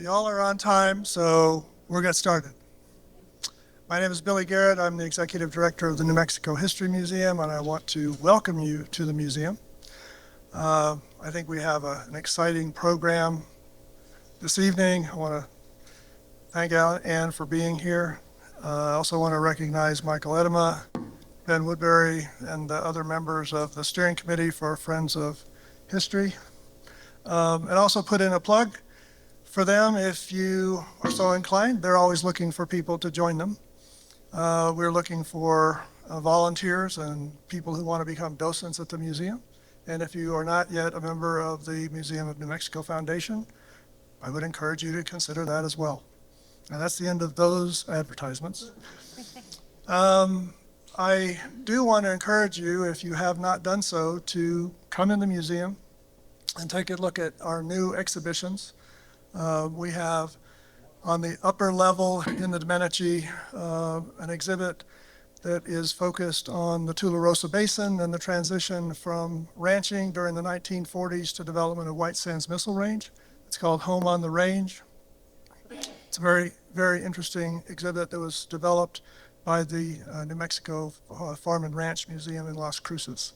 y'all are on time, so we'll get started. My name is Billy Garrett. I'm the Executive Director of the New Mexico History Museum, and I want to welcome you to the museum. I think we have an exciting program this evening. I want to thank Ann for being here. I also want to recognize Michael Edema, Ben Woodbury, and the other members of the steering committee for Friends of History. And also put in a plug for them if you are so inclined. They're always looking for people to join them. We're looking for volunteers and people who want to become docents at the museum. And if you are not yet a member of the Museum of New Mexico Foundation, I would encourage you to consider that as well. And that's the end of those advertisements. I do want to encourage you, if you have not done so, to come in the museum and take a look at our new exhibitions. We have on the upper level in the Domenici an exhibit that is focused on the Tularosa Basin and the transition from ranching during the 1940s to development of White Sands Missile Range. It's called Home on the Range. It's a very, very interesting exhibit that was developed by the New Mexico Farm and Ranch Museum in Las Cruces.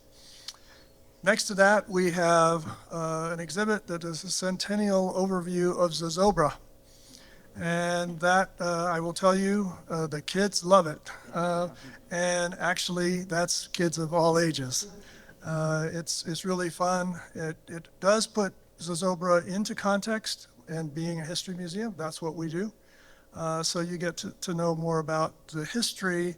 Next to that, we have an exhibit that is a centennial overview of Zozobra. And that, I will tell you, the kids love it. And actually, that's kids of all ages. It's really fun. It does put Zozobra into context, and being a history museum, that's what we do. So you get to know more about the history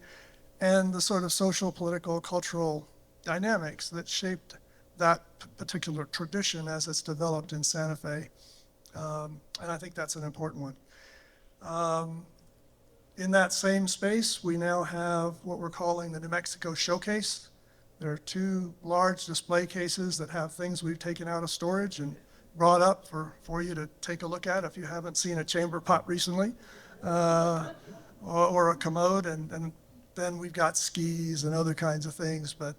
and the sort of social, political, cultural dynamics that shaped that particular tradition as it's developed in Santa Fe. And I think that's an important one. In that same space, we now have what we're calling the New Mexico Showcase. There are two large display cases that have things we've taken out of storage and brought up for you to take a look at if you haven't seen a chamber pot recently, or a commode, and then we've got skis and other kinds of things. But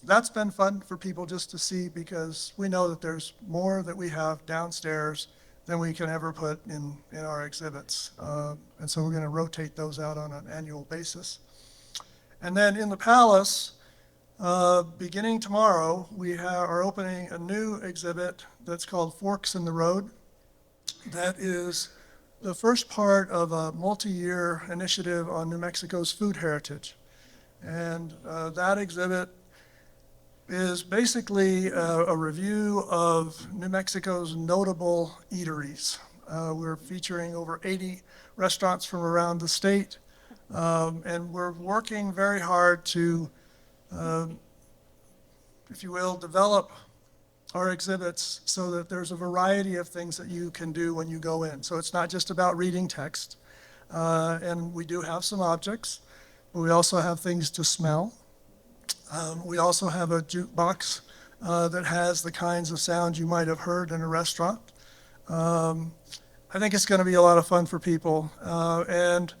that's been fun for people just to see, because we know that there's more that we have downstairs than we can ever put in our exhibits. And so we're going to rotate those out on an annual basis. And then in the palace, beginning tomorrow, we are opening a new exhibit that's called Forks in the Road. That is the first part of a multi-year initiative on New Mexico's food heritage. And that exhibit is basically a review of New Mexico's notable eateries. We're featuring over 80 restaurants from around the state, and we're working very hard to, if you will, develop our exhibits so that there's a variety of things that you can do when you go in. So it's not just about reading text, and we do have some objects, but we also have things to smell. We also have a jukebox that has the kinds of sounds you might have heard in a restaurant. I think it's going to be a lot of fun for people, and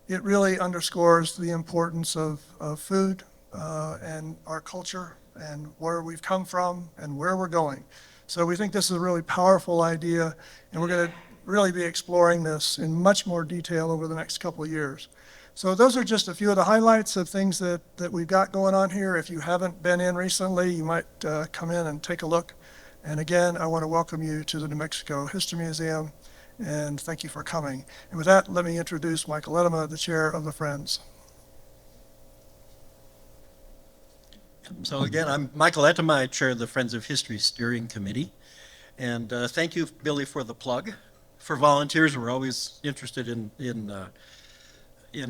it really underscores the importance of food and our culture and where we've come from and where we're going. So we think this is a really powerful idea, and we're going to really be exploring this in much more detail over the next couple of years. So those are just a few of the highlights of things that we've got going on here. If you haven't been in recently, you might come in and take a look. And again, I want to welcome you to the New Mexico History Museum, and thank you for coming. And with that, let me introduce Michael Edema, the chair of the Friends. So again, I'm Michael Edema. I chair the Friends of History Steering Committee. And thank you, Billy, for the plug. For volunteers, we're always interested in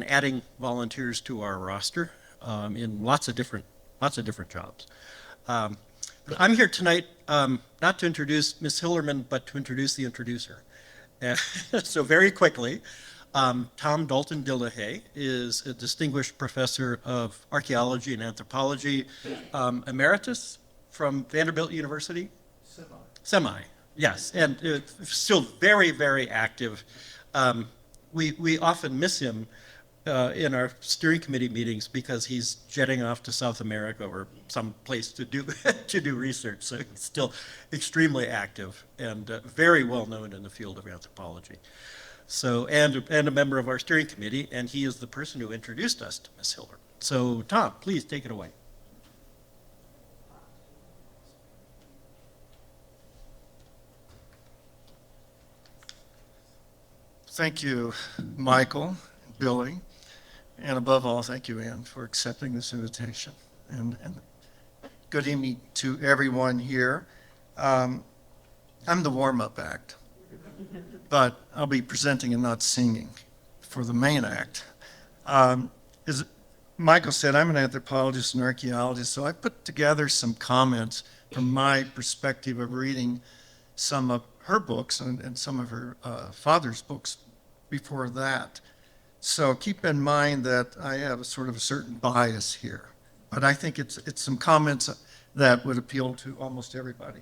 adding volunteers to our roster in lots of different jobs. But I'm here tonight not to introduce Ms. Hillerman, but to introduce the introducer. So very quickly, Tom Dalton Dillahay is a distinguished professor of archaeology and anthropology, emeritus from Vanderbilt University? Semi, yes, and still very, very active. We often miss him, in our steering committee meetings because he's jetting off to South America or some place to do to do research. So he's still extremely active and very well known in the field of anthropology. So and a member of our steering committee, and he is the person who introduced us to Miss Hillerman. So Tom, please take it away. Thank you, Michael, Billy, and above all, thank you, Ann, for accepting this invitation. And good evening to everyone here. I'm the warm-up act, but I'll be presenting and not singing for the main act. As Michael said, I'm an anthropologist and archaeologist, so I put together some comments from my perspective of reading some of her books and some of her father's books before that. So keep in mind that I have a sort of a certain bias here, but I think it's some comments that would appeal to almost everybody.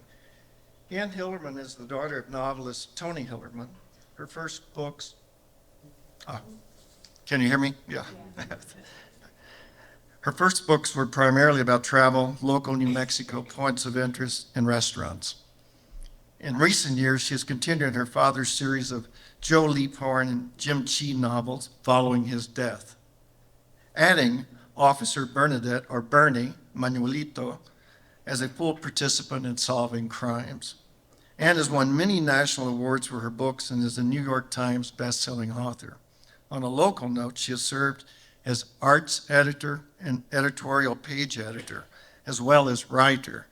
Ann Hillerman is the daughter of novelist Tony Hillerman. Her first books, can you hear me? Yeah. Her first books were primarily about travel, local New Mexico points of interest, and restaurants. In recent years, she has continued her father's series of Joe Leaphorn and Jim Chee novels following his death, adding Officer Bernadette, or Bernie, Manuelito, as a full participant in solving crimes. Ann has won many national awards for her books and is a New York Times best-selling author. On a local note, she has served as arts editor and editorial page editor, as well as writer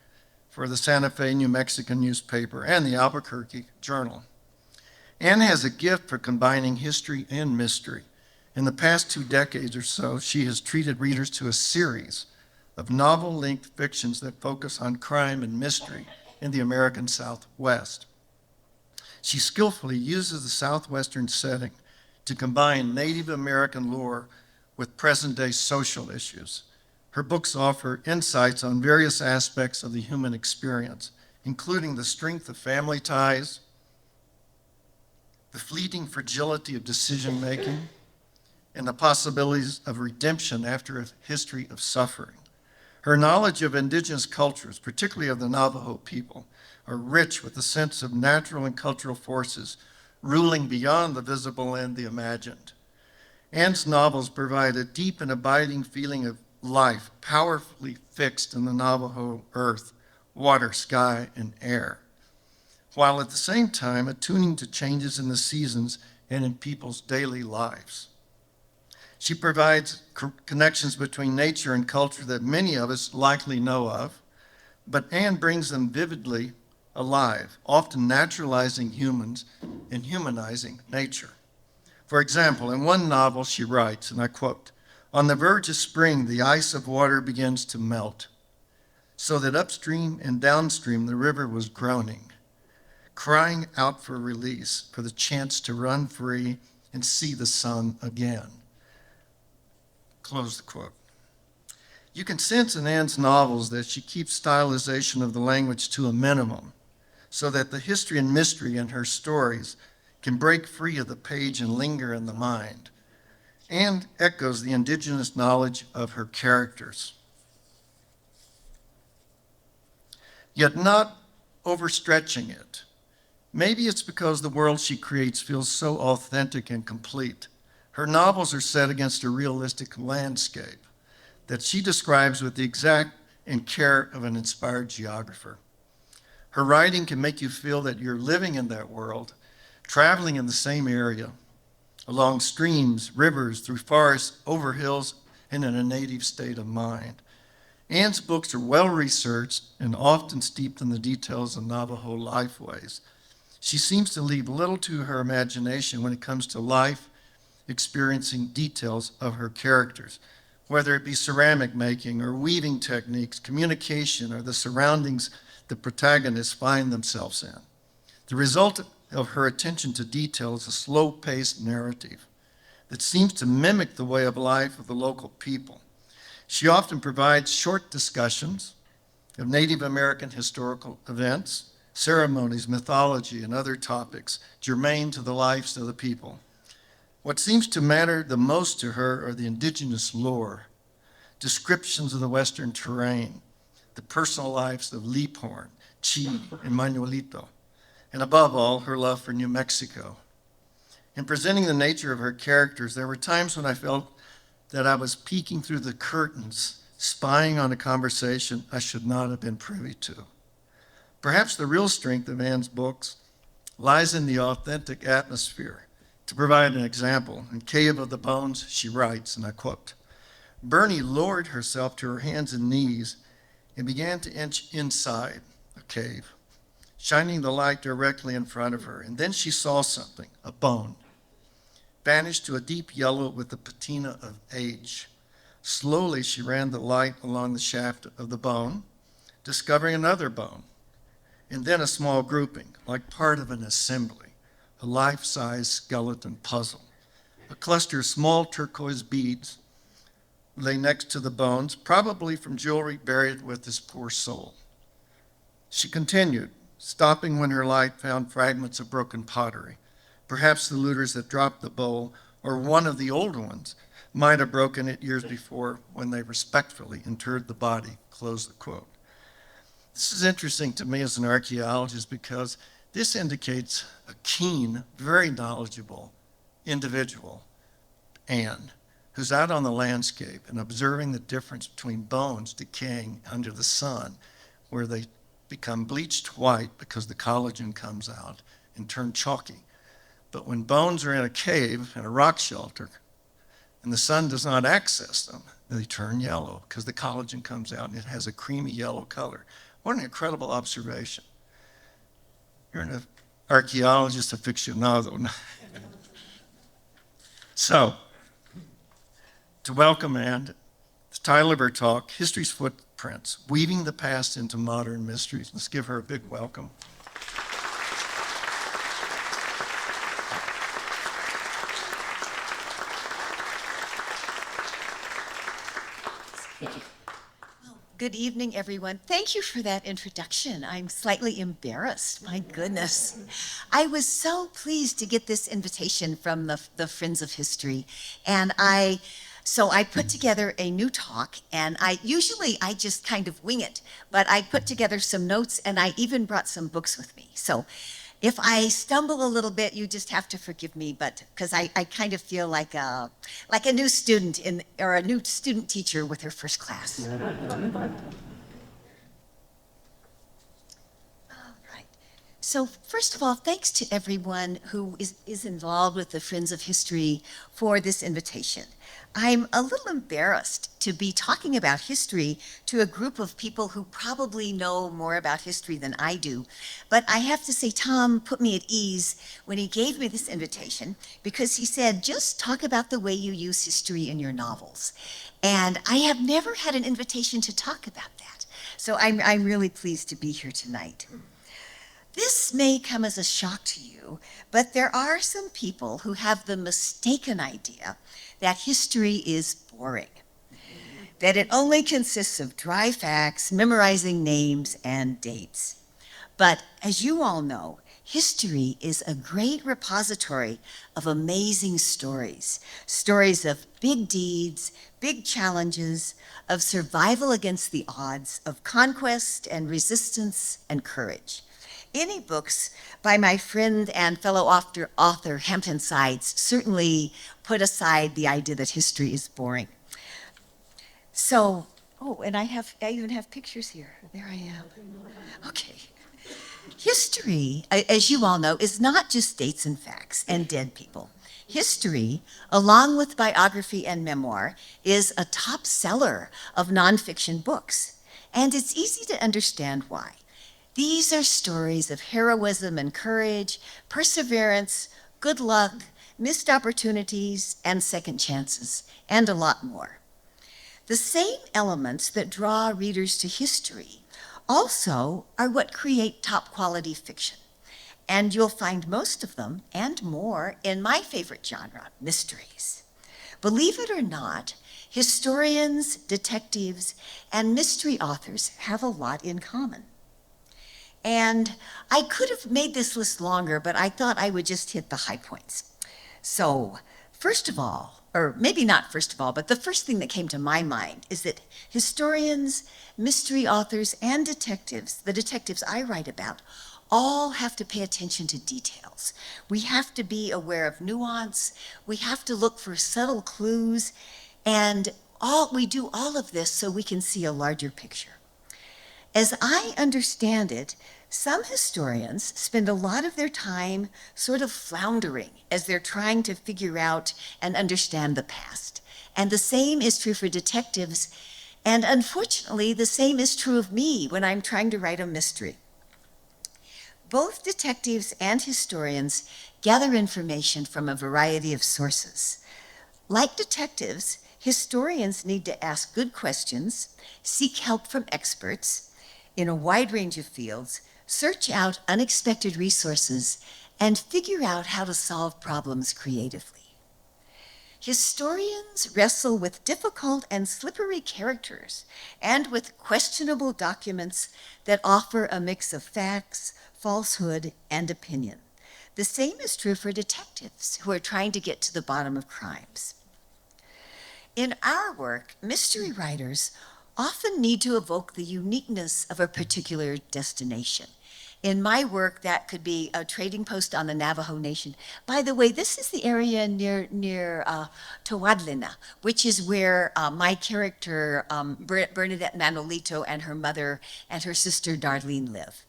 for the Santa Fe New Mexican newspaper and the Albuquerque Journal. Ann has a gift for combining history and mystery. In the past 2 decades or so, she has treated readers to a series of novel-length fictions that focus on crime and mystery in the American Southwest. She skillfully uses the Southwestern setting to combine Native American lore with present-day social issues. Her books offer insights on various aspects of the human experience, including the strength of family ties, the fleeting fragility of decision-making, and the possibilities of redemption after a history of suffering. Her knowledge of indigenous cultures, particularly of the Navajo people, are rich with a sense of natural and cultural forces ruling beyond the visible and the imagined. Ann's novels provide a deep and abiding feeling of life, powerfully fixed in the Navajo earth, water, sky, and air, while at the same time attuning to changes in the seasons and in people's daily lives. She provides connections between nature and culture that many of us likely know of, but Ann brings them vividly alive, often naturalizing humans and humanizing nature. For example, in one novel she writes, and I quote, "On the verge of spring, the ice of water begins to melt, so that upstream and downstream the river was groaning, crying out for release, for the chance to run free and see the sun again." Close the quote. You can sense in Ann's novels that she keeps stylization of the language to a minimum so that the history and mystery in her stories can break free of the page and linger in the mind, and echoes the indigenous knowledge of her characters, yet not overstretching it. Maybe it's because the world she creates feels so authentic and complete. Her novels are set against a realistic landscape that she describes with the exact and care of an inspired geographer. Her writing can make you feel that you're living in that world, traveling in the same area, along streams, rivers, through forests, over hills, and in a native state of mind. Ann's books are well-researched and often steeped in the details of Navajo lifeways. She seems to leave little to her imagination when it comes to life, experiencing details of her characters, whether it be ceramic making or weaving techniques, communication, or the surroundings the protagonists find themselves in. The result of her attention to detail is a slow-paced narrative that seems to mimic the way of life of the local people. She often provides short discussions of Native American historical events, ceremonies, mythology, and other topics germane to the lives of the people. What seems to matter the most to her are the indigenous lore, descriptions of the Western terrain, the personal lives of Leaphorn, Chee, and Manuelito, and above all, her love for New Mexico. In presenting the nature of her characters, there were times when I felt that I was peeking through the curtains, spying on a conversation I should not have been privy to. Perhaps the real strength of Anne's books lies in the authentic atmosphere. To provide an example, in Cave of the Bones, she writes, and I quote, "Bernie lowered herself to her hands and knees and began to inch inside a cave, shining the light directly in front of her. And then she saw something, a bone, vanished to a deep yellow with the patina of age. Slowly she ran the light along the shaft of the bone, discovering another bone, and then a small grouping, like part of an assembly, a life-size skeleton puzzle. A cluster of small turquoise beads lay next to the bones, probably from jewelry buried with this poor soul." She continued, stopping when her light found fragments of broken pottery. Perhaps the looters had dropped the bowl, or one of the older ones might have broken it years before when they respectfully interred the body, close the quote. This is interesting to me as an archaeologist because this indicates a keen, very knowledgeable individual, Anne, who's out on the landscape and observing the difference between bones decaying under the sun, where they become bleached white because the collagen comes out and turn chalky. But when bones are in a cave, in a rock shelter, and the sun does not access them, they turn yellow because the collagen comes out and it has a creamy yellow color. What an incredible observation. You're an archaeologist aficionado. So, to welcome Anne, the title of her talk, History's Footprints, Weaving the Past into Modern Mysteries. Let's give her a big welcome. Good evening, everyone. Thank you for that introduction. I'm slightly embarrassed. My goodness. I was so pleased to get this invitation from the Friends of History. And so I put together a new talk, and I just kind of wing it, but I put together some notes, and I even brought some books with me. So if I stumble a little bit, you just have to forgive me, but because I kind of feel like a new student or a new student teacher with her first class. All right. So first of all, thanks to everyone who is involved with the Friends of History for this invitation. I'm a little embarrassed to be talking about history to a group of people who probably know more about history than I do. But I have to say, Tom put me at ease when he gave me this invitation because he said, just talk about the way you use history in your novels. And I have never had an invitation to talk about that. So I'm really pleased to be here tonight. This may come as a shock to you, but there are some people who have the mistaken idea that history is boring, that it only consists of dry facts, memorizing names and dates. But as you all know, history is a great repository of amazing stories, stories of big deeds, big challenges, of survival against the odds, of conquest and resistance and courage. Any books by my friend and fellow author Hampton Sides certainly put aside the idea that history is boring. So, and I even have pictures here. There I am. Okay. History, as you all know, is not just dates and facts and dead people. History, along with biography and memoir, is a top seller of nonfiction books. And it's easy to understand why. These are stories of heroism and courage, perseverance, good luck, missed opportunities, and second chances, and a lot more. The same elements that draw readers to history also are what create top quality fiction. And you'll find most of them and more in my favorite genre, mysteries. Believe it or not, historians, detectives, and mystery authors have a lot in common. And I could have made this list longer, but I thought I would just hit the high points. So, First of all, or maybe not first of all, but the first thing that came to my mind is that historians, mystery authors, and detectives, the detectives I write about, all have to pay attention to details. We have to be aware of nuance. We have to look for subtle clues. And we do all of this so we can see a larger picture. As I understand it, some historians spend a lot of their time sort of floundering as they're trying to figure out and understand the past. And the same is true for detectives. And unfortunately, the same is true of me when I'm trying to write a mystery. Both detectives and historians gather information from a variety of sources. Like detectives, historians need to ask good questions, seek help from experts in a wide range of fields, search out unexpected resources, and figure out how to solve problems creatively. Historians wrestle with difficult and slippery characters and with questionable documents that offer a mix of facts, falsehood, and opinion. The same is true for detectives who are trying to get to the bottom of crimes. In our work, mystery writers often need to evoke the uniqueness of a particular destination. In my work, that could be a trading post on the Navajo Nation. By the way, this is the area near Towadlina, which is where my character, Bernadette Manuelito, and her mother and her sister Darlene live.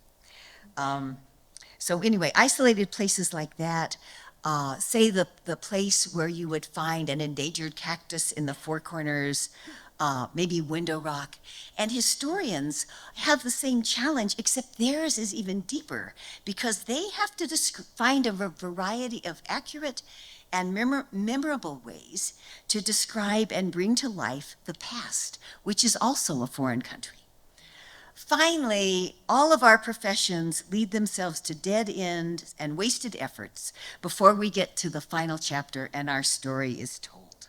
So anyway, isolated places like that, say the place where you would find an endangered cactus in the Four Corners, maybe Window Rock. And historians have the same challenge, except theirs is even deeper because they have to find a variety of accurate and memorable ways to describe and bring to life the past, which is also a foreign country. Finally, all of our professions lead themselves to dead ends and wasted efforts before we get to the final chapter and our story is told.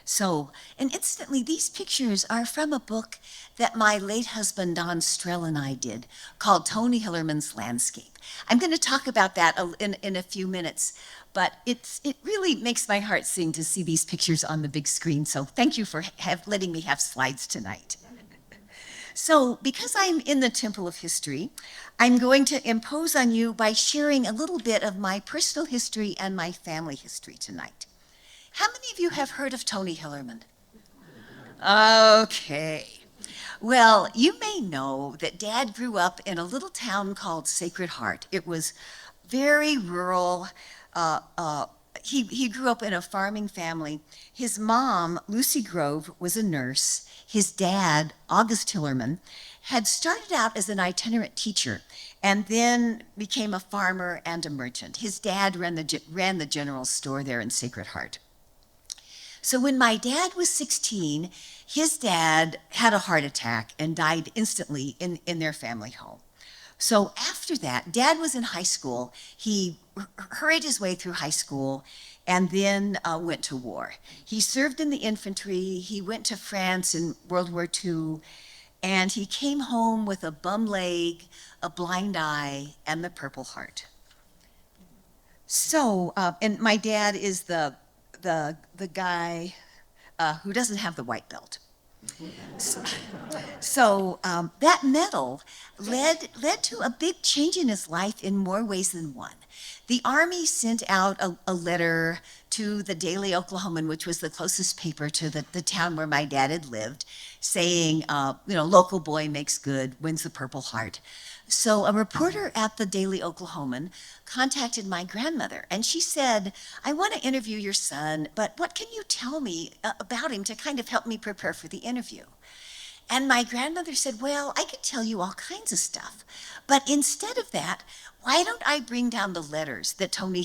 So, and incidentally, these pictures are from a book that my late husband, Don Strell, and I did called Tony Hillerman's Landscape. I'm going to talk about that in a few minutes, but it really makes my heart sing to see these pictures on the big screen, so thank you for letting me have slides tonight. So, because I'm in the Temple of History, I'm going to impose on you by sharing a little bit of my personal history and my family history tonight. How many of you have heard of Tony Hillerman? Okay. Well, you may know that Dad grew up in a little town called Sacred Heart. It was very rural. He grew up in a farming family. His mom, Lucy Grove, was a nurse. His dad, August Hillerman, had started out as an itinerant teacher and then became a farmer and a merchant. His dad ran the general store there in Sacred Heart. So when my dad was 16, his dad had a heart attack and died instantly in their family home. So after that, Dad was in high school. He hurried his way through high school and then went to war. He served in the infantry. He went to France in World War II, and he came home with a bum leg, a blind eye, and the Purple Heart. So, and my dad is the guy who doesn't have the white belt. So that medal led to a big change in his life in more ways than one. The Army sent out a letter to the Daily Oklahoman, which was the closest paper to the town where my dad had lived, saying, local boy makes good, wins the Purple Heart. So a reporter at the Daily Oklahoman contacted my grandmother, and she said, I want to interview your son, but what can you tell me about him to kind of help me prepare for the interview? And my grandmother said, well, I could tell you all kinds of stuff, but instead of that, why don't I bring down the letters that Tony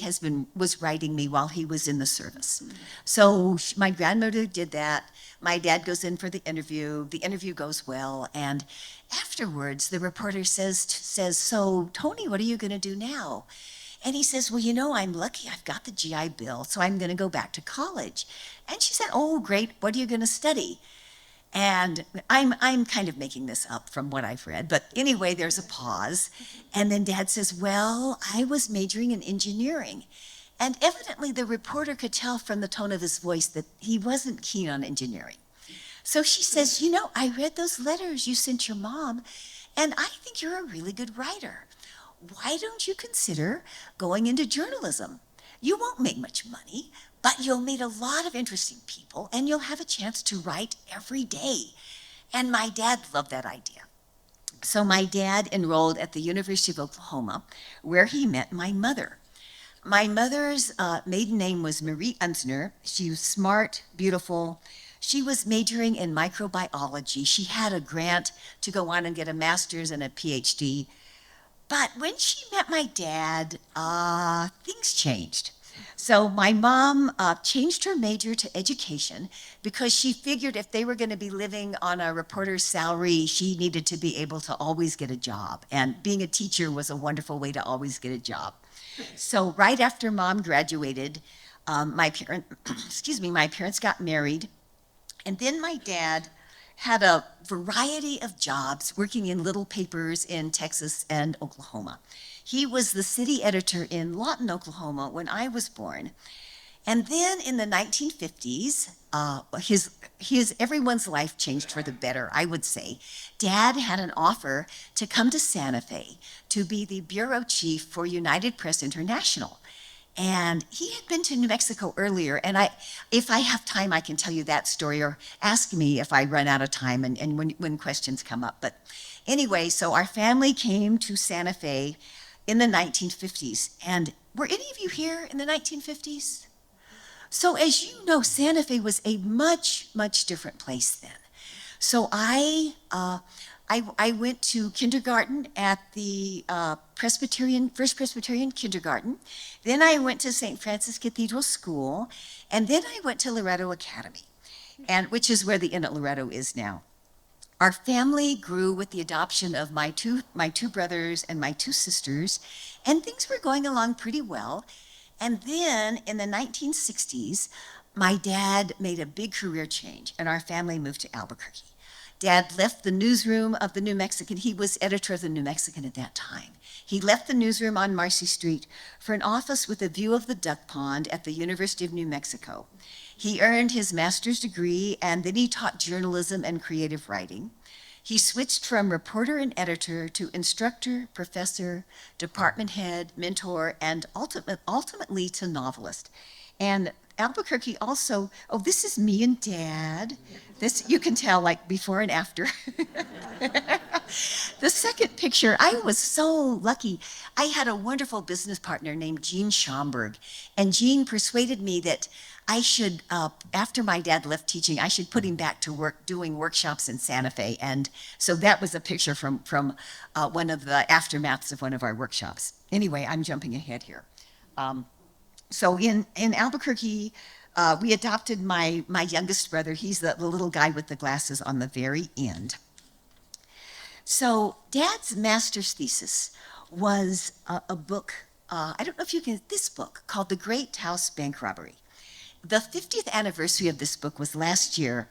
was writing me while he was in the service? So my grandmother did that. My dad goes in for the interview goes well, and afterwards the reporter says, so Tony, what are you going to do now? And he says, well, I'm lucky I've got the GI Bill, so I'm going to go back to college. And she said, oh, great, what are you going to study? And I'm kind of making this up from what I've read, but anyway, there's a pause. And then Dad says, well, I was majoring in engineering. And evidently the reporter could tell from the tone of his voice that he wasn't keen on engineering. So she says, you know, I read those letters you sent your mom, and I think you're a really good writer. Why don't you consider going into journalism? You won't make much money, but you'll meet a lot of interesting people, and you'll have a chance to write every day. And my dad loved that idea. So my dad enrolled at the University of Oklahoma, where he met my mother. My mother's maiden name was Marie Unsner. She was smart, beautiful. She was majoring in microbiology. She had a grant to go on and get a master's and a PhD. But when she met my dad, things changed. So my mom changed her major to education because she figured if they were going to be living on a reporter's salary, she needed to be able to always get a job. And being a teacher was a wonderful way to always get a job. So right after Mom graduated, my parents got married. And then my dad had a variety of jobs working in little papers in Texas and Oklahoma. He was the city editor in Lawton, Oklahoma when I was born. And then in the 1950s, everyone's life changed for the better, I would say. Dad had an offer to come to Santa Fe to be the bureau chief for United Press International. And he had been to New Mexico earlier, and if I have time, I can tell you that story, or ask me if I run out of time and when questions come up. But anyway, so our family came to Santa Fe in the 1950s. And were any of you here in the 1950s? So as you know, Santa Fe was a much, much different place then. So I went to kindergarten at the First Presbyterian Kindergarten. Then I went to St. Francis Cathedral School, and then I went to Loretto Academy, which is where the Inn at Loretto is now. Our family grew with the adoption of my two brothers and my two sisters, and things were going along pretty well. And then in the 1960s, my dad made a big career change, and our family moved to Albuquerque. Dad left the newsroom of the New Mexican. He was editor of the New Mexican at that time. He left the newsroom on Marcy Street for an office with a view of the duck pond at the University of New Mexico. He earned his master's degree, and then he taught journalism and creative writing. He switched from reporter and editor to instructor, professor, department head, mentor, and ultimately to novelist. And Albuquerque also, this is me and Dad. This, you can tell, like before and after. The second picture, I was so lucky. I had a wonderful business partner named Gene Schomburg, and Gene persuaded me that I should, after my dad left teaching, I should put him back to work doing workshops in Santa Fe. And so that was a picture from one of the aftermaths of one of our workshops. Anyway, I'm jumping ahead here. So in Albuquerque, we adopted my youngest brother. He's the little guy with the glasses on the very end. So Dad's master's thesis was a book, I don't know if you can, this book called The Great House Bank Robbery. The 50th anniversary of this book was last year.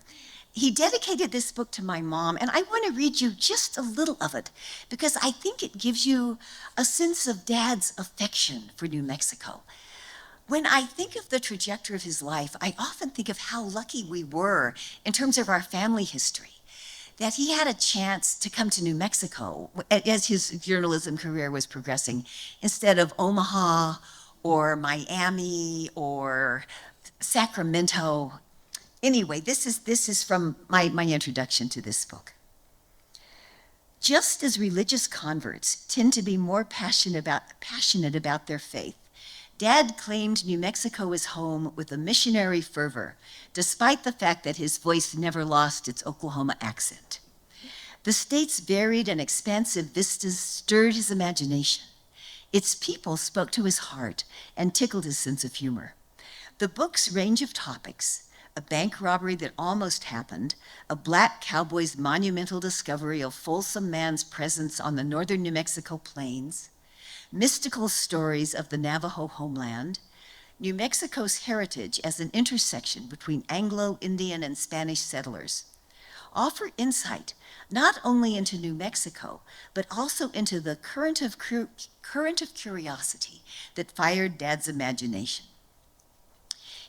He dedicated this book to my mom, and I want to read you just a little of it because I think it gives you a sense of Dad's affection for New Mexico. When I think of the trajectory of his life, I often think of how lucky we were in terms of our family history, that he had a chance to come to New Mexico as his journalism career was progressing, instead of Omaha or Miami or Sacramento. Anyway, this is from my introduction to this book. Just as religious converts tend to be more passionate about their faith, Dad claimed New Mexico as home with a missionary fervor, despite the fact that his voice never lost its Oklahoma accent. The state's varied and expansive vistas stirred his imagination. Its people spoke to his heart and tickled his sense of humor. The book's range of topics, a bank robbery that almost happened, a black cowboy's monumental discovery of Folsom Man's presence on the northern New Mexico plains, mystical stories of the Navajo homeland, New Mexico's heritage as an intersection between Anglo, Indian, and Spanish settlers, offer insight not only into New Mexico, but also into the current of curiosity that fired Dad's imagination.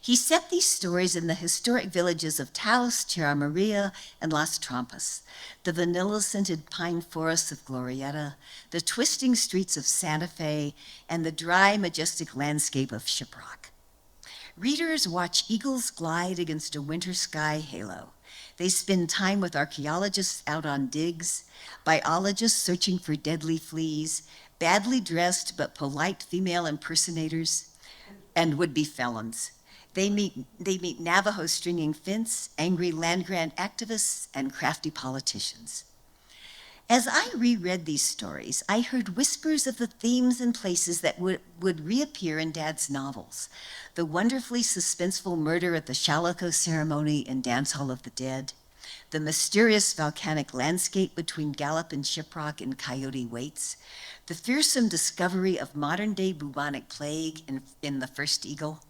He set these stories in the historic villages of Taos, Tierra Maria, and Las Trampas, the vanilla-scented pine forests of Glorieta, the twisting streets of Santa Fe, and the dry, majestic landscape of Shiprock. Readers watch eagles glide against a winter sky halo. They spend time with archaeologists out on digs, biologists searching for deadly fleas, badly dressed but polite female impersonators, and would-be felons. They meet Navajo stringing fence, angry land-grant activists, and crafty politicians. As I reread these stories, I heard whispers of the themes and places that would reappear in Dad's novels. The wonderfully suspenseful murder at the Shalako ceremony in Dance Hall of the Dead, the mysterious volcanic landscape between Gallup and Shiprock in Coyote Waits, the fearsome discovery of modern-day bubonic plague in The First Eagle,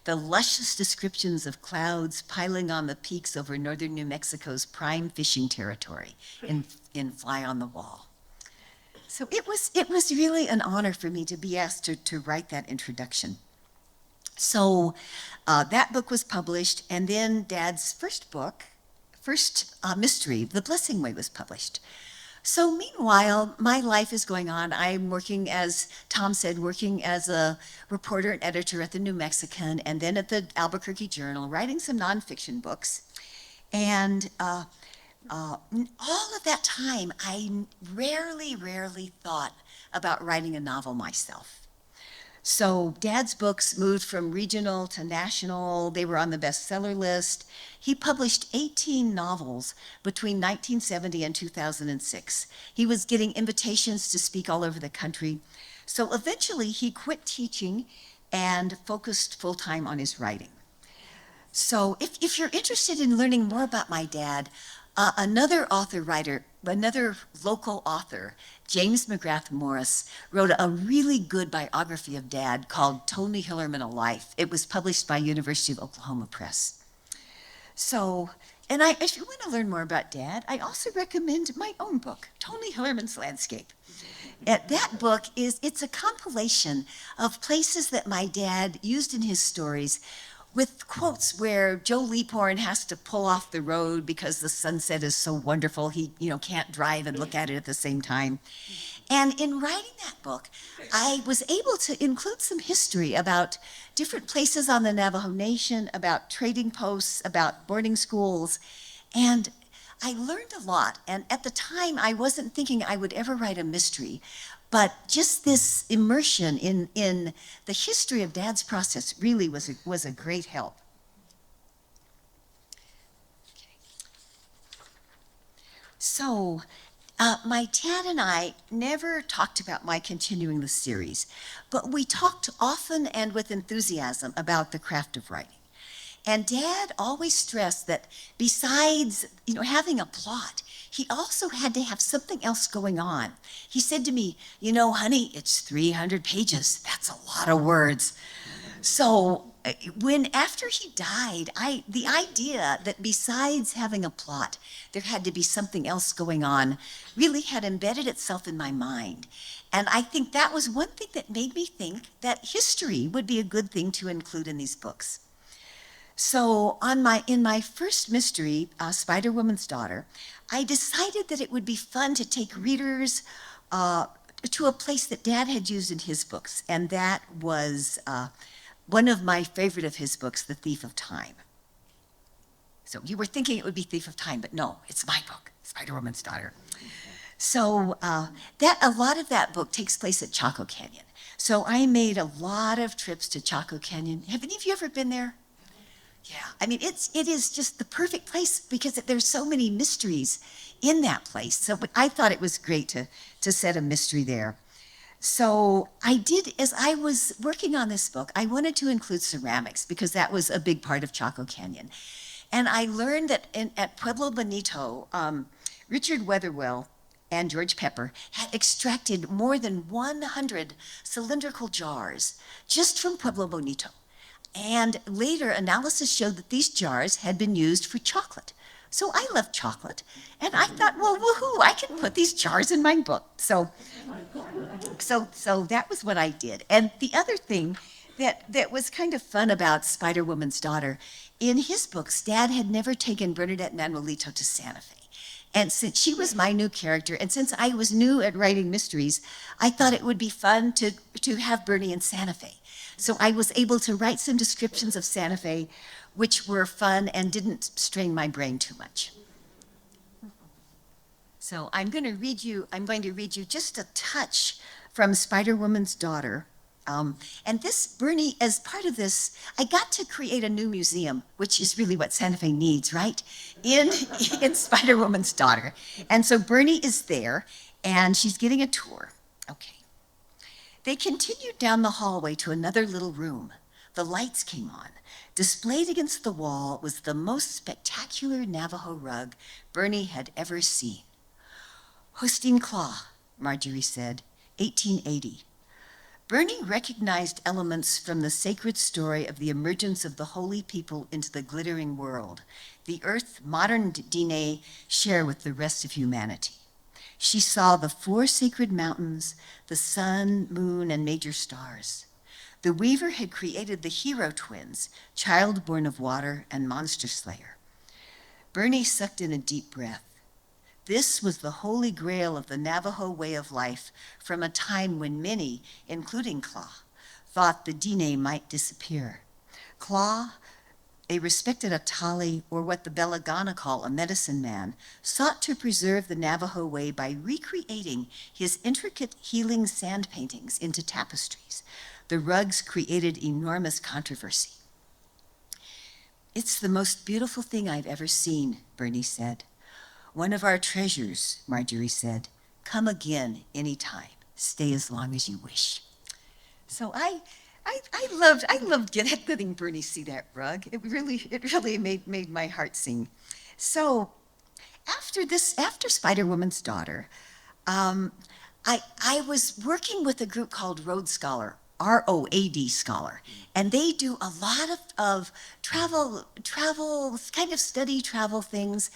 the luscious descriptions of clouds piling on the peaks over northern New Mexico's prime fishing territory in Fly on the Wall. So it was really an honor for me to be asked to write that introduction. So that book was published, and then Dad's first mystery, The Blessing Way, was published. So meanwhile, my life is going on. I'm working, as Tom said, working as a reporter and editor at the New Mexican and then at the Albuquerque Journal, writing some nonfiction books. And all of that time, I rarely thought about writing a novel myself. So Dad's books moved from regional to national. They were on the bestseller list. He published 18 novels between 1970 and 2006. He was getting invitations to speak all over the country. So eventually he quit teaching and focused full-time on his writing. So if you're interested in learning more about my dad, another local author, James McGrath Morris, wrote a really good biography of Dad called Tony Hillerman, A Life. It was published by University of Oklahoma Press. So, and if you want to learn more about Dad, I also recommend my own book, Tony Hillerman's Landscape. That book it's a compilation of places that my dad used in his stories, with quotes where Joe Leaphorn has to pull off the road because the sunset is so wonderful he can't drive and look at it at the same time. And in writing that book, I was able to include some history about different places on the Navajo Nation, about trading posts, about boarding schools, and I learned a lot. And at the time, I wasn't thinking I would ever write a mystery, but just this immersion in the history of Dad's process really was a great help. Okay. So my dad and I never talked about my continuing the series, but we talked often and with enthusiasm about the craft of writing. And Dad always stressed that besides, having a plot, he also had to have something else going on. He said to me, honey, it's 300 pages. That's a lot of words. So after he died, the idea that besides having a plot, there had to be something else going on really had embedded itself in my mind. And I think that was one thing that made me think that history would be a good thing to include in these books. So in my first mystery, Spider Woman's Daughter, I decided that it would be fun to take readers to a place that Dad had used in his books, and that was one of my favorite of his books, The Thief of Time. So you were thinking it would be Thief of Time, but no, it's my book, Spider Woman's Daughter. So a lot of that book takes place at Chaco Canyon. So I made a lot of trips to Chaco Canyon. Have any of you ever been there? Yeah, I mean, it is just the perfect place because there's so many mysteries in that place. So but I thought it was great to set a mystery there. So as I was working on this book, I wanted to include ceramics because that was a big part of Chaco Canyon. And I learned that at Pueblo Bonito, Richard Weatherwell and George Pepper had extracted more than 100 cylindrical jars just from Pueblo Bonito. And later analysis showed that these jars had been used for chocolate So I love chocolate, and I thought, well, woohoo, I can put these jars in my book. So that was what I did. And the other thing that was kind of fun about Spider Woman's daughter, in his books, Dad had never taken Bernadette Manuelito to Santa Fe. And since she was my new character, and since I was new at writing mysteries, I thought it would be fun to have Bernie in Santa Fe. So I was able to write some descriptions of Santa Fe, which were fun and didn't strain my brain too much. So I'm going to read you just a touch from Spider Woman's daughter. And this, Bernie, as part of this, I got to create a new museum, which is really what Santa Fe needs, right? In Spider Woman's daughter. And so Bernie is there, and she's getting a tour. Okay. They continued down the hallway to another little room. The lights came on. Displayed against the wall was the most spectacular Navajo rug Bernie had ever seen. Hosteen Claw, Marjorie said, 1880. Bernie recognized elements from the sacred story of the emergence of the holy people into the glittering world, the earth modern Diné share with the rest of humanity. She saw the 4 sacred mountains, the sun, moon, and major stars. The weaver had created the hero twins, child born of water and monster slayer. Bernie sucked in a deep breath. This was the holy grail of the Navajo way of life from a time when many, including Claw, thought the Diné might disappear. Claw, a respected Atali, or what the Belagana call a medicine man, sought to preserve the Navajo way by recreating his intricate healing sand paintings into tapestries. The rugs created enormous controversy. It's the most beautiful thing I've ever seen, Bernie said. One of our treasures, Marjorie said. Come again anytime. Stay as long as you wish. So I loved letting Bernie see that rug. It really made my heart sing. So after Spider Woman's daughter, I was working with a group called Road Scholar, ROAD Scholar, and they do a lot of travel, kind of study travel things.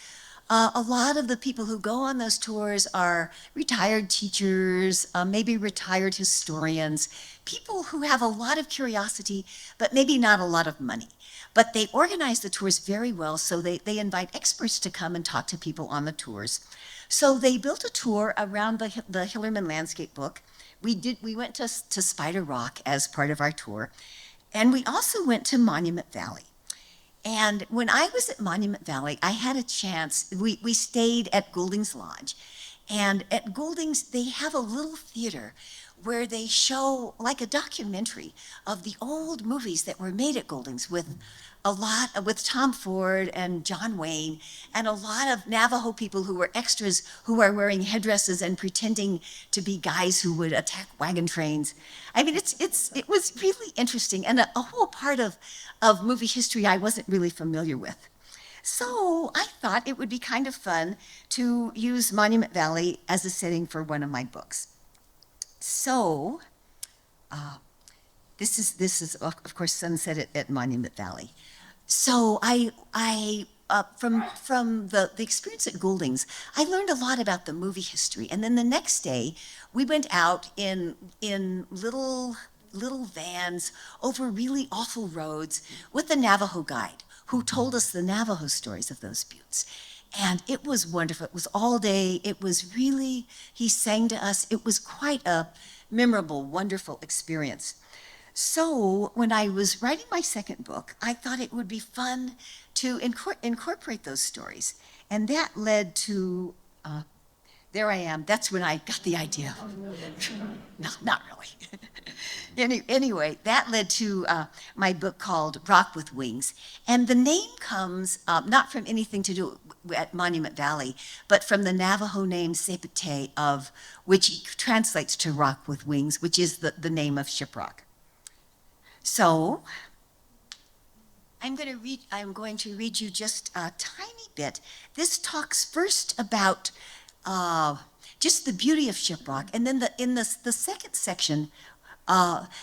A lot of the people who go on those tours are retired teachers, maybe retired historians, people who have a lot of curiosity, but maybe not a lot of money. But they organize the tours very well, so they invite experts to come and talk to people on the tours. So they built a tour around the Hillerman landscape book. We went to Spider Rock as part of our tour, and we also went to Monument Valley. And when I was at Monument Valley, I had a chance, we stayed at Goulding's Lodge. And at Goulding's, they have a little theater where they show like a documentary of the old movies that were made at Goulding's with Tom Ford and John Wayne and a lot of Navajo people who were extras who are wearing headdresses and pretending to be guys who would attack wagon trains. I mean, it was really interesting and a whole part of movie history I wasn't really familiar with. So I thought it would be kind of fun to use Monument Valley as a setting for one of my books. So this is of course sunset at Monument Valley. So from the experience at Goulding's, I learned a lot about the movie history. And then the next day, we went out in little vans over really awful roads with a Navajo guide who told us the Navajo stories of those buttes. And it was wonderful. It was all day. It was really, he sang to us. It was quite a memorable, wonderful experience. So when I was writing my second book, I thought it would be fun to incorporate those stories. And that led to, there I am. That's when I got the idea. No, not really. Anyway, that led to my book called Rock with Wings. And the name comes not from anything to do at Monument Valley, but from the Navajo name Sepete, of which translates to Rock with Wings, which is the name of Shiprock. So I'm going to read you just a tiny bit. This talks first about just the beauty of Shiprock, and then in the second section,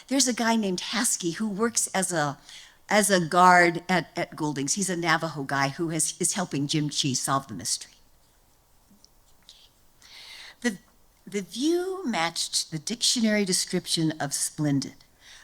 there's a guy named Haskey who works as a as a guard at Goulding's. He's a Navajo guy who is helping Jim Chee solve the mystery. The view matched the dictionary description of splendid.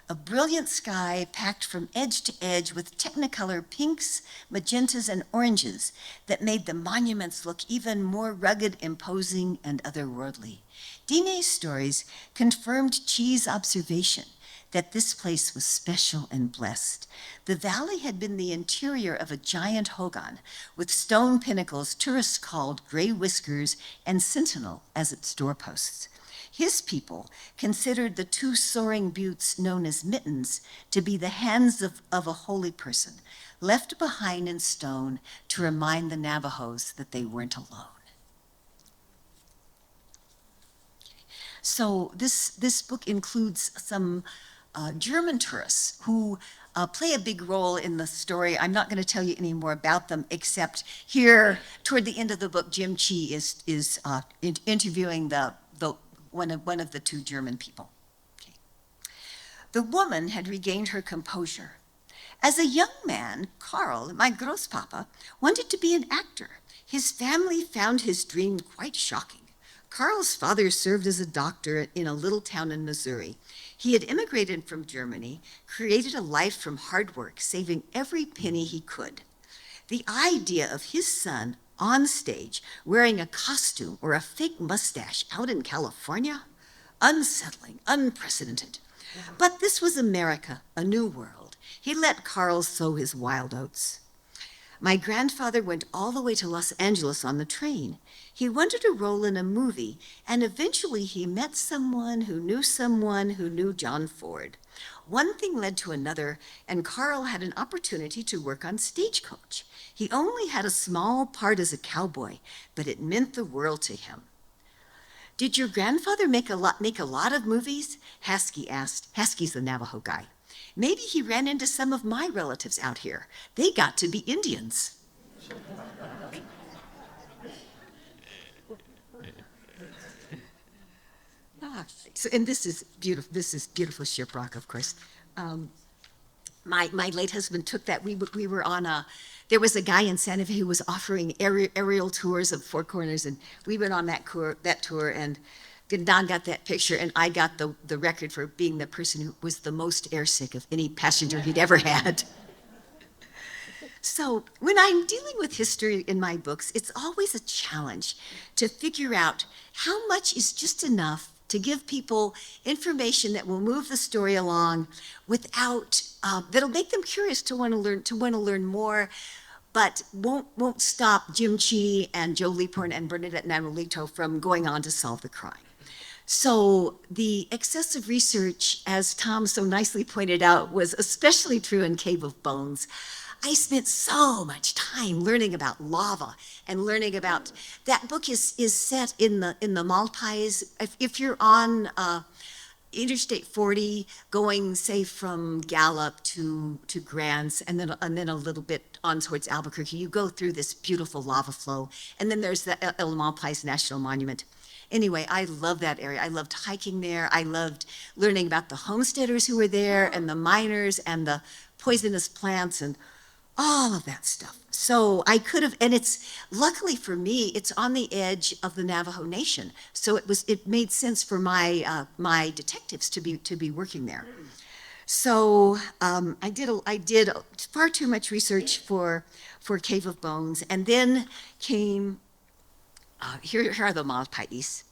A brilliant sky packed from edge to edge with technicolor pinks, magentas, and oranges that made the monuments look even more rugged, imposing, and otherworldly. Diné's stories confirmed Chee's observation that this place was special and blessed. The valley had been the interior of a giant hogan with stone pinnacles tourists called Gray Whiskers and Sentinel as its doorposts. His people considered the two soaring buttes known as mittens to be the hands of a holy person, left behind in stone to remind the Navajos that they weren't alone. So this book includes some German tourists who play a big role in the story. I'm not going to tell you any more about them, except here, toward the end of the book, Jim Chee is interviewing one of the two German people. Okay. The woman had regained her composure. As a young man, Karl, my Großpapa, wanted to be an actor. His family found his dream quite shocking. Karl's father served as a doctor in a little town in Missouri. He had immigrated from Germany, created a life from hard work, saving every penny he could. The idea of his son on stage wearing a costume or a fake mustache out in California? Unsettling, unprecedented. But this was America, a new world. He let Karl sow his wild oats. My grandfather went all the way to Los Angeles on the train. He wanted a role in a movie, and eventually he met someone who knew John Ford. One thing led to another, and Karl had an opportunity to work on Stagecoach. He only had a small part as a cowboy, but it meant the world to him. Did your grandfather make a lot of movies? Haskey asked. Haskey's the Navajo guy. Maybe he ran into some of my relatives out here. They got to be Indians. And this is beautiful. This is beautiful shiprock, of course. My late husband took that. We were on there was a guy in Santa Fe who was offering aerial tours of Four Corners, and we went on that tour, and Don got that picture, and I got the record for being the person who was the most airsick of any passenger he'd ever had. So when I'm dealing with history in my books, it's always a challenge to figure out how much is just enough to give people information that will move the story along without, that'll make them curious to want to learn more, but won't stop Jim Chee and Joe Leaphorn and Bernadette Manuelito from going on to solve the crime. So the excessive research, as Tom so nicely pointed out, was especially true in Cave of Bones. I spent so much time learning about lava and learning about, that book is set in the Malpais. If you're on Interstate 40 going, say, from Gallup to Grants and then a little bit on towards Albuquerque, you go through this beautiful lava flow. And then there's the El Malpais National Monument. Anyway, I love that area. I loved hiking there. I loved learning about the homesteaders who were there and the miners and the poisonous plants and all of that stuff. So I could have, and it's, luckily for me, it's on the edge of the Navajo Nation. So it made sense for my detectives to be working there. So I did far too much research for Cave of Bones, and then came, here are the Malpais.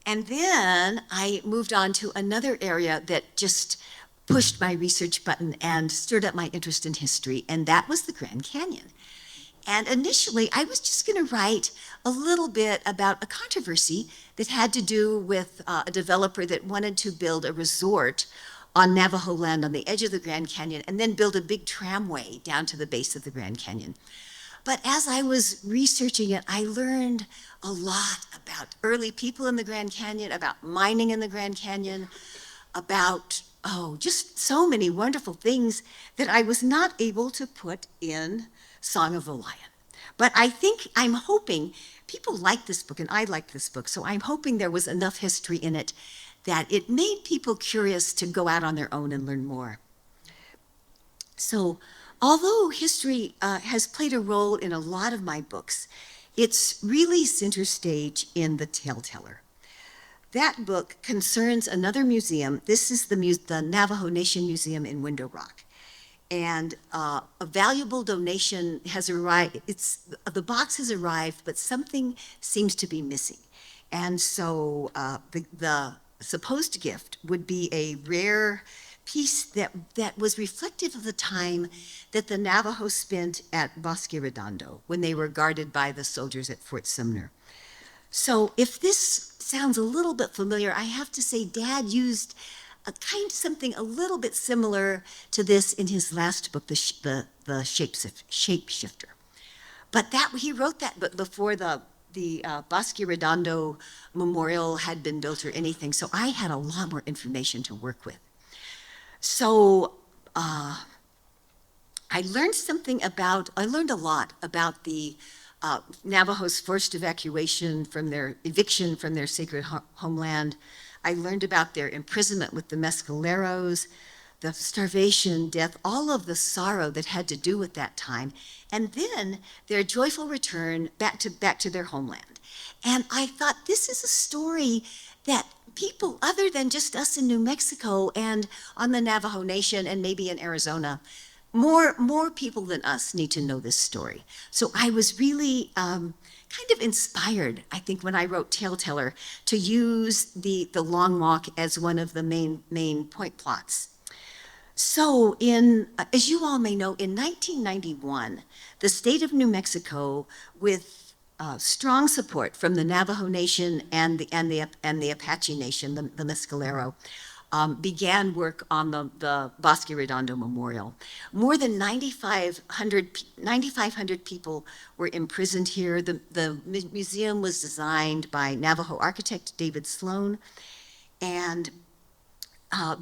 And then I moved on to another area that just pushed my research button and stirred up my interest in history, and that was the Grand Canyon. And initially, I was just going to write a little bit about a controversy that had to do with a developer that wanted to build a resort on Navajo land on the edge of the Grand Canyon and then build a big tramway down to the base of the Grand Canyon. But as I was researching it, I learned a lot about early people in the Grand Canyon, about mining in the Grand Canyon, about just so many wonderful things that I was not able to put in Song of the Lion. But I'm hoping, people like this book and I like this book, so I'm hoping there was enough history in it that it made people curious to go out on their own and learn more. So, although history has played a role in a lot of my books, it's really center stage in The Taleteller. That book concerns another museum. This is the Navajo Nation Museum in Window Rock. And a valuable donation has arrived. The box has arrived, but something seems to be missing. And so the supposed gift would be a rare piece that was reflective of the time that the Navajo spent at Bosque Redondo when they were guarded by the soldiers at Fort Sumner. So if this sounds a little bit familiar, I have to say Dad used something a little bit similar to this in his last book, the Shapeshifter. But he wrote that book before the Bosque Redondo Memorial had been built or anything, so I had a lot more information to work with. So I learned a lot about the Navajo's forced eviction from their sacred homeland. I learned about their imprisonment with the mescaleros, the starvation, death, all of the sorrow that had to do with that time, and then their joyful return back to their homeland. And I thought, this is a story that people other than just us in New Mexico and on the Navajo Nation and maybe in Arizona, more people than us need to know this story. So I was really kind of inspired, I think, when I wrote Taleteller, to use the Long Walk as one of the main point plots. So as you all may know, in 1991, the state of New Mexico, with strong support from the Navajo Nation and the Apache Nation, the Mescalero, began work on the Bosque Redondo Memorial. More than 9,500 people were imprisoned here. The museum was designed by Navajo architect David Sloan, and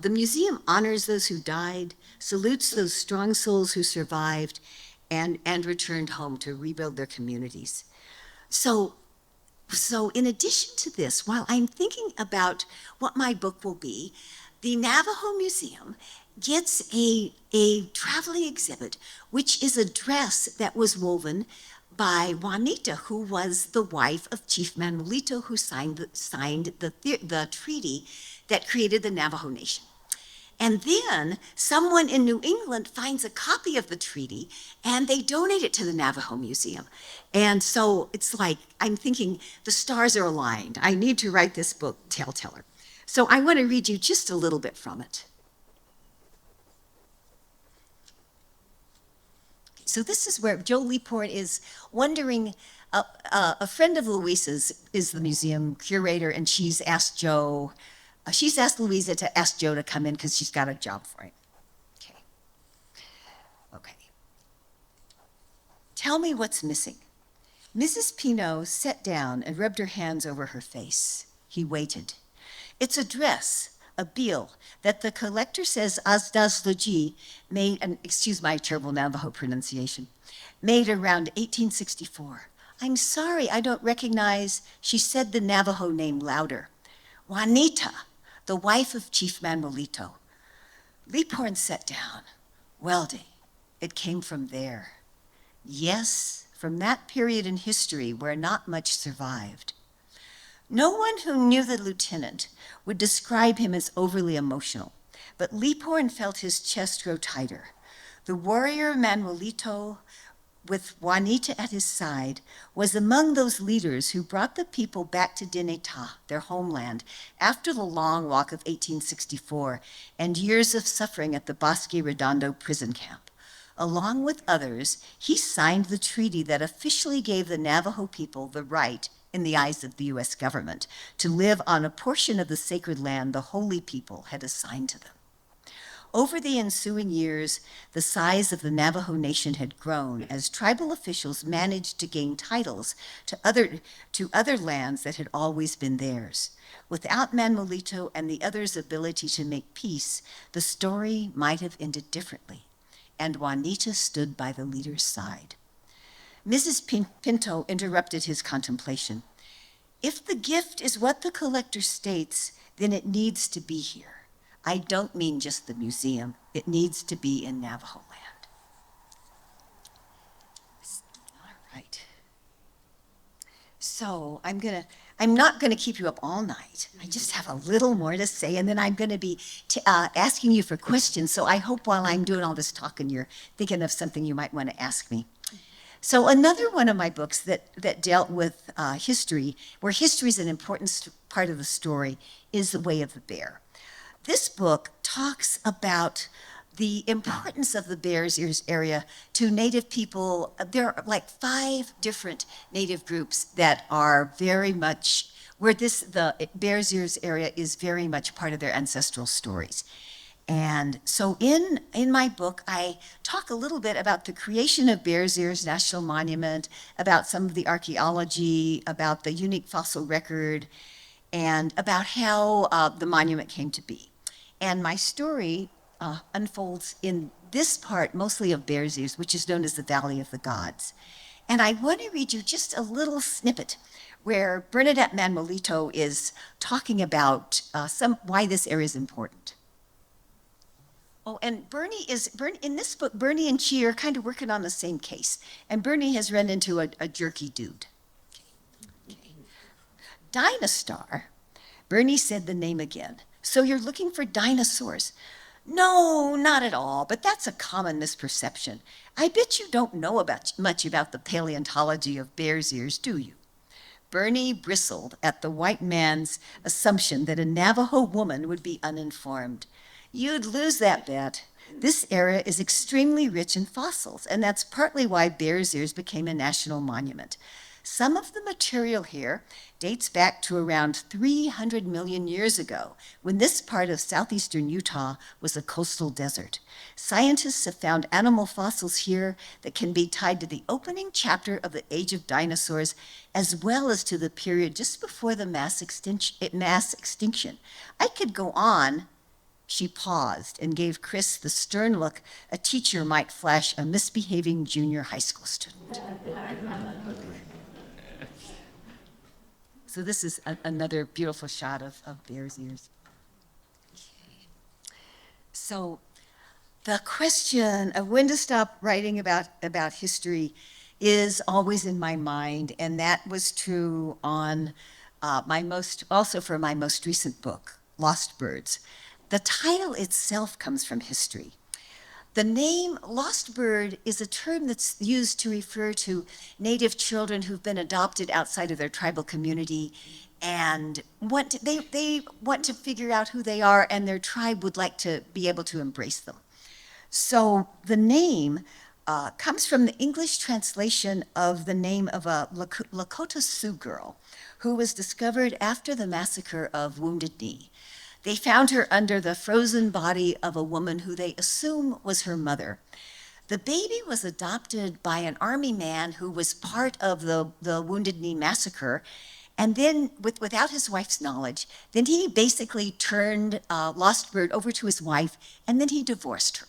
the museum honors those who died, salutes those strong souls who survived, and returned home to rebuild their communities. So in addition to this, while I'm thinking about what my book will be, the Navajo Museum gets a traveling exhibit, which is a dress that was woven by Juanita, who was the wife of Chief Manuelito, who signed the treaty that created the Navajo Nation. And then someone in New England finds a copy of the treaty and they donate it to the Navajo Museum. And so it's like, I'm thinking the stars are aligned. I need to write this book, Taleteller. So I want to read you just a little bit from it. So this is where Joe Leaphorn is wondering, a friend of Louisa's is the museum curator, and she's asked Louisa to ask Joe to come in because she's got a job for him. Okay. Tell me what's missing. Mrs. Pino sat down and rubbed her hands over her face. He waited. It's a dress, a bill, that the collector says Azdas Logi made, and excuse my terrible Navajo pronunciation, made around 1864. I'm sorry, I don't recognize, she said the Navajo name louder. Juanita, the wife of Chief Manuelito. Leaphorn sat down. Weldy, it came from there. Yes, from that period in history where not much survived. No one who knew the lieutenant would describe him as overly emotional, but Leaphorn felt his chest grow tighter. The warrior Manuelito, with Juanita at his side, was among those leaders who brought the people back to Dineta, their homeland, after the long walk of 1864 and years of suffering at the Bosque Redondo prison camp. Along with others, he signed the treaty that officially gave the Navajo people the right, in the eyes of the U.S. government, to live on a portion of the sacred land the holy people had assigned to them. Over the ensuing years, the size of the Navajo Nation had grown as tribal officials managed to gain titles to other lands that had always been theirs. Without Manuelito and the others' ability to make peace, the story might have ended differently, and Juanita stood by the leader's side. Mrs. Pinto interrupted his contemplation. If the gift is what the collector states, then it needs to be here. I don't mean just the museum. It needs to be in Navajo land. So I'm not gonna keep you up all night. I just have a little more to say, and then I'm gonna be asking you for questions. So I hope while I'm doing all this talking, you're thinking of something you might want to ask me. So another one of my books that dealt with history, where history is an important part of the story, is The Way of the Bear. This book talks about the importance of the Bears Ears area to Native people. There are like 5 different Native groups that are very much, where the Bears Ears area is very much part of their ancestral stories. And so in my book, I talk a little bit about the creation of Bears Ears National Monument, about some of the archaeology, about the unique fossil record, and about how the monument came to be. And my story unfolds in this part, mostly of Bears Ears, which is known as the Valley of the Gods. And I want to read you just a little snippet where Bernadette Manuelito is talking about why this area is important. Oh, and Bernie in this book, Bernie and Chee are kind of working on the same case. And Bernie has run into a jerky dude. Okay. Dinosaur. Bernie said the name again. So you're looking for dinosaurs? No, not at all, but that's a common misperception. I bet you don't know much about the paleontology of Bears Ears, do you? Bernie bristled at the white man's assumption that a Navajo woman would be uninformed. You'd lose that bet. This area is extremely rich in fossils, and that's partly why Bears Ears became a national monument. Some of the material here dates back to around 300 million years ago, when this part of southeastern Utah was a coastal desert. Scientists have found animal fossils here that can be tied to the opening chapter of the Age of Dinosaurs, as well as to the period just before the mass extinction. I could go on. She paused and gave Chris the stern look a teacher might flash a misbehaving junior high school student. So this is another beautiful shot of Bears Ears. Okay. So the question of when to stop writing about history is always in my mind, and that was true on also for my most recent book, Lost Birds. The title itself comes from history. The name Lost Bird is a term that's used to refer to Native children who've been adopted outside of their tribal community and they want to figure out who they are, and their tribe would like to be able to embrace them. So the name comes from the English translation of the name of a Lakota Sioux girl who was discovered after the massacre of Wounded Knee. They found her under the frozen body of a woman who they assume was her mother. The baby was adopted by an army man who was part of the Wounded Knee massacre, and then, without his wife's knowledge, then he basically turned Lost Bird over to his wife, and then he divorced her.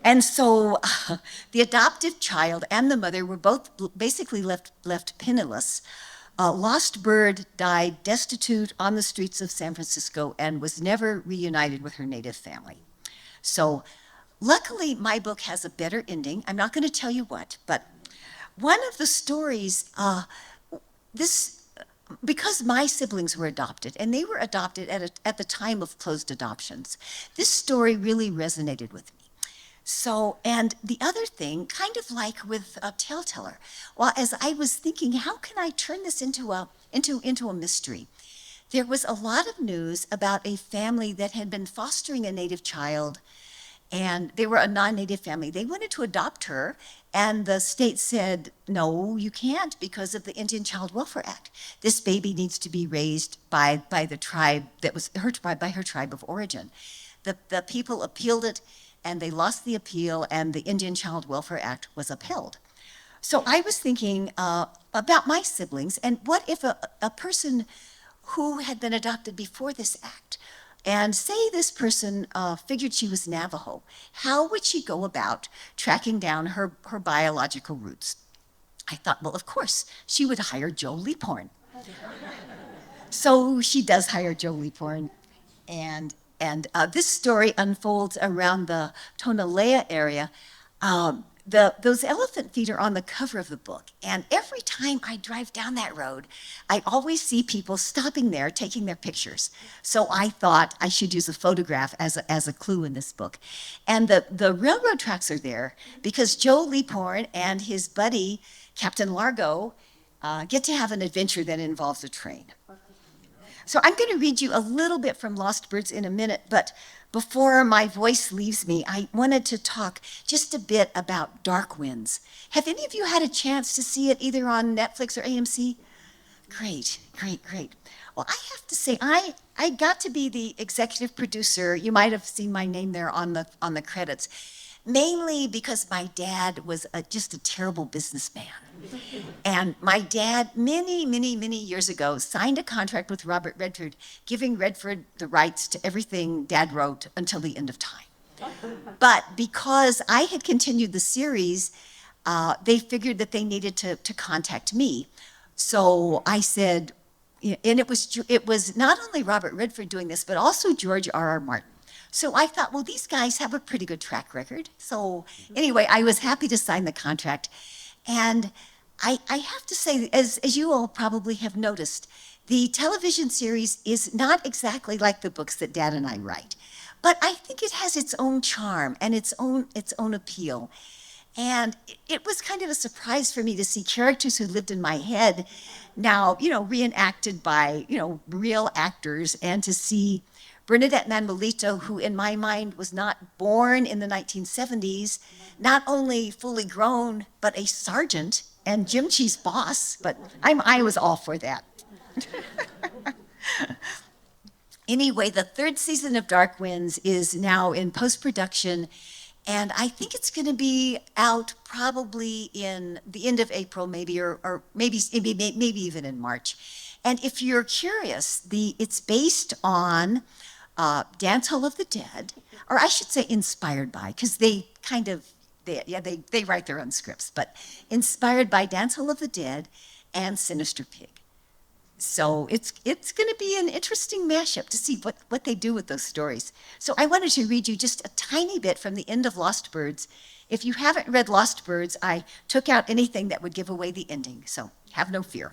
And so the adoptive child and the mother were both basically left penniless. Lost Bird died destitute on the streets of San Francisco and was never reunited with her native family. So luckily, my book has a better ending. I'm not going to tell you what, but one of the stories, because my siblings were adopted, and they were adopted at the time of closed adoptions, this story really resonated with me. So, and the other thing, kind of like with a tale-teller, well, as I was thinking, how can I turn this into a mystery? There was a lot of news about a family that had been fostering a Native child, and they were a non-Native family. They wanted to adopt her, and the state said, no, you can't because of the Indian Child Welfare Act. This baby needs to be raised by the tribe that was her tribe, by her tribe of origin. The people appealed it, and they lost the appeal, and the Indian Child Welfare Act was upheld. So I was thinking about my siblings, and what if a person who had been adopted before this act, and say this person figured she was Navajo, how would she go about tracking down her biological roots? I thought, well, of course, she would hire Joe Leaphorn. So she does hire Joe Leaphorn, and this story unfolds around the Tonalea area, those elephant feet are on the cover of the book. And every time I drive down that road, I always see people stopping there, taking their pictures. So I thought I should use a photograph as a clue in this book. And the railroad tracks are there because Joe Leaphorn and his buddy, Captain Largo, get to have an adventure that involves a train. So I'm going to read you a little bit from Lost Birds in a minute, but before my voice leaves me, I wanted to talk just a bit about Dark Winds. Have any of you had a chance to see it either on Netflix or AMC? Great, great, great. Well, I have to say, I got to be the executive producer. You might have seen my name there on the credits, mainly because my dad was just a terrible businessman. And my dad, many, many, many years ago, signed a contract with Robert Redford, giving Redford the rights to everything Dad wrote until the end of time. But because I had continued the series, they figured that they needed to contact me. So I said, and it was not only Robert Redford doing this, but also George R.R. Martin. So I thought, well, these guys have a pretty good track record. So anyway, I was happy to sign the contract. And I have to say, as you all probably have noticed, the television series is not exactly like the books that Dad and I write. But I think it has its own charm and its own appeal. And it was kind of a surprise for me to see characters who lived in my head now, reenacted by, real actors, and to see Bernadette Manuelito, who in my mind was not born in the 1970s, not only fully grown, but a sergeant and Jim Chee's boss, but I was all for that. Anyway, the third season of Dark Winds is now in post-production, and I think it's going to be out probably in the end of April, maybe, or maybe even in March. And if you're curious, it's based on Dance Hall of the Dead, or I should say inspired by, because they write their own scripts, but inspired by Dance Hall of the Dead and Sinister Pig. So it's going to be an interesting mashup to see what they do with those stories. So I wanted to read you just a tiny bit from the end of Lost Birds. If you haven't read Lost Birds, I took out anything that would give away the ending, so have no fear.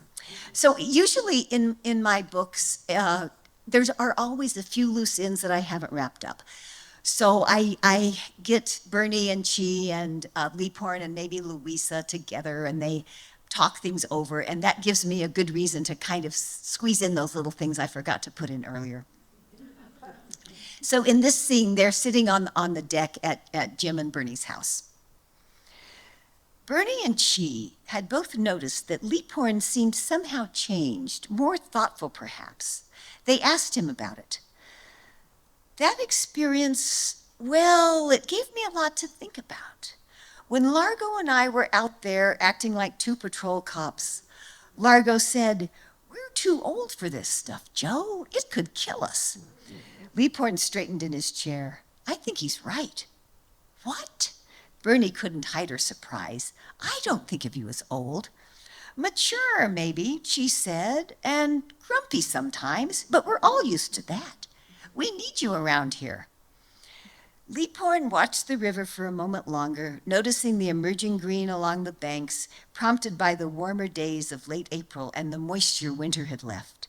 So usually in my books, there are always a few loose ends that I haven't wrapped up. So I get Bernie and Chee and Leaphorn and maybe Louisa together, and they talk things over, and that gives me a good reason to kind of squeeze in those little things I forgot to put in earlier. So in this scene, they're sitting on the deck at Jim and Bernie's house. Bernie and Chee had both noticed that Leaphorn seemed somehow changed, more thoughtful perhaps. They asked him about it. That experience, well, it gave me a lot to think about. When Largo and I were out there acting like two patrol cops, Largo said, "We're too old for this stuff, Joe. It could kill us." Leaphorn straightened in his chair. "I think he's right." "What?" Bernie couldn't hide her surprise. "I don't think of you as old." "Mature, maybe," she said, "and grumpy sometimes, but we're all used to that. We need you around here." Leaphorn watched the river for a moment longer, noticing the emerging green along the banks, prompted by the warmer days of late April and the moisture winter had left.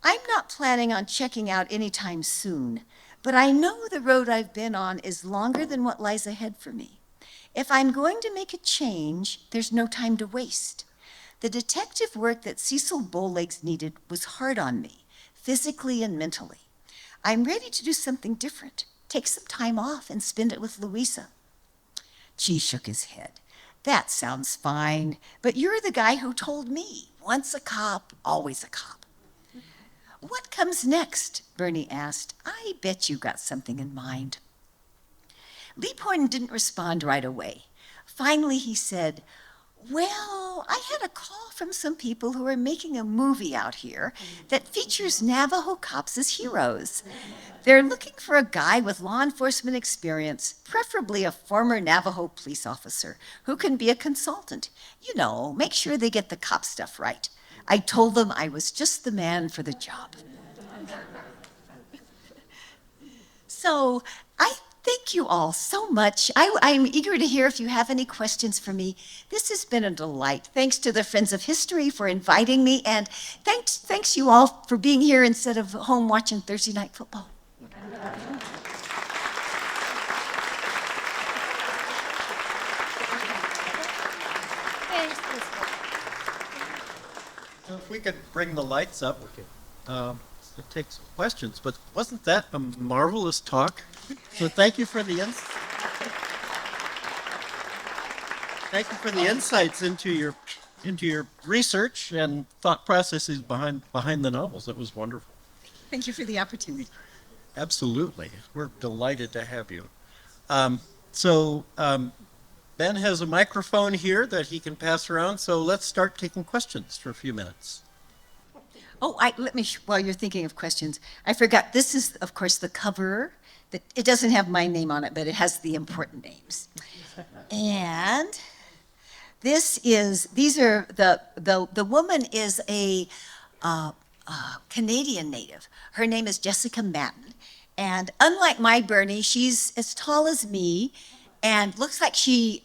"I'm not planning on checking out anytime soon, but I know the road I've been on is longer than what lies ahead for me. If I'm going to make a change, there's no time to waste. The detective work that Cecil Bowlegs needed was hard on me, physically and mentally. I'm ready to do something different. Take some time off and spend it with Louisa." Chee shook his head. "That sounds fine, but you're the guy who told me, once a cop, always a cop." "What comes next?" Bernie asked. "I bet you got something in mind." Leaphorn didn't respond right away. Finally, he said, "Well, I had a call from some people who are making a movie out here that features Navajo cops as heroes. They're looking for a guy with law enforcement experience, preferably a former Navajo police officer, who can be a consultant. Make sure they get the cop stuff right. I told them I was just the man for the job." So I thank you all so much. I'm eager to hear if you have any questions for me. This has been a delight. Thanks to the Friends of History for inviting me, and thanks you all for being here instead of home watching Thursday night football. So if we could bring the lights up, to take some questions. But wasn't that a marvelous talk? So thank you for the insights into your research and thought processes behind the novels. That was wonderful. Thank you for the opportunity. Absolutely, we're delighted to have you. Ben has a microphone here that he can pass around. So let's start taking questions for a few minutes. Oh, while you're thinking of questions, I forgot, this is, of course, the cover. It doesn't have my name on it, but it has the important names. And the woman is a Canadian native. Her name is Jessica Matten. And unlike my Bernie, she's as tall as me and looks like she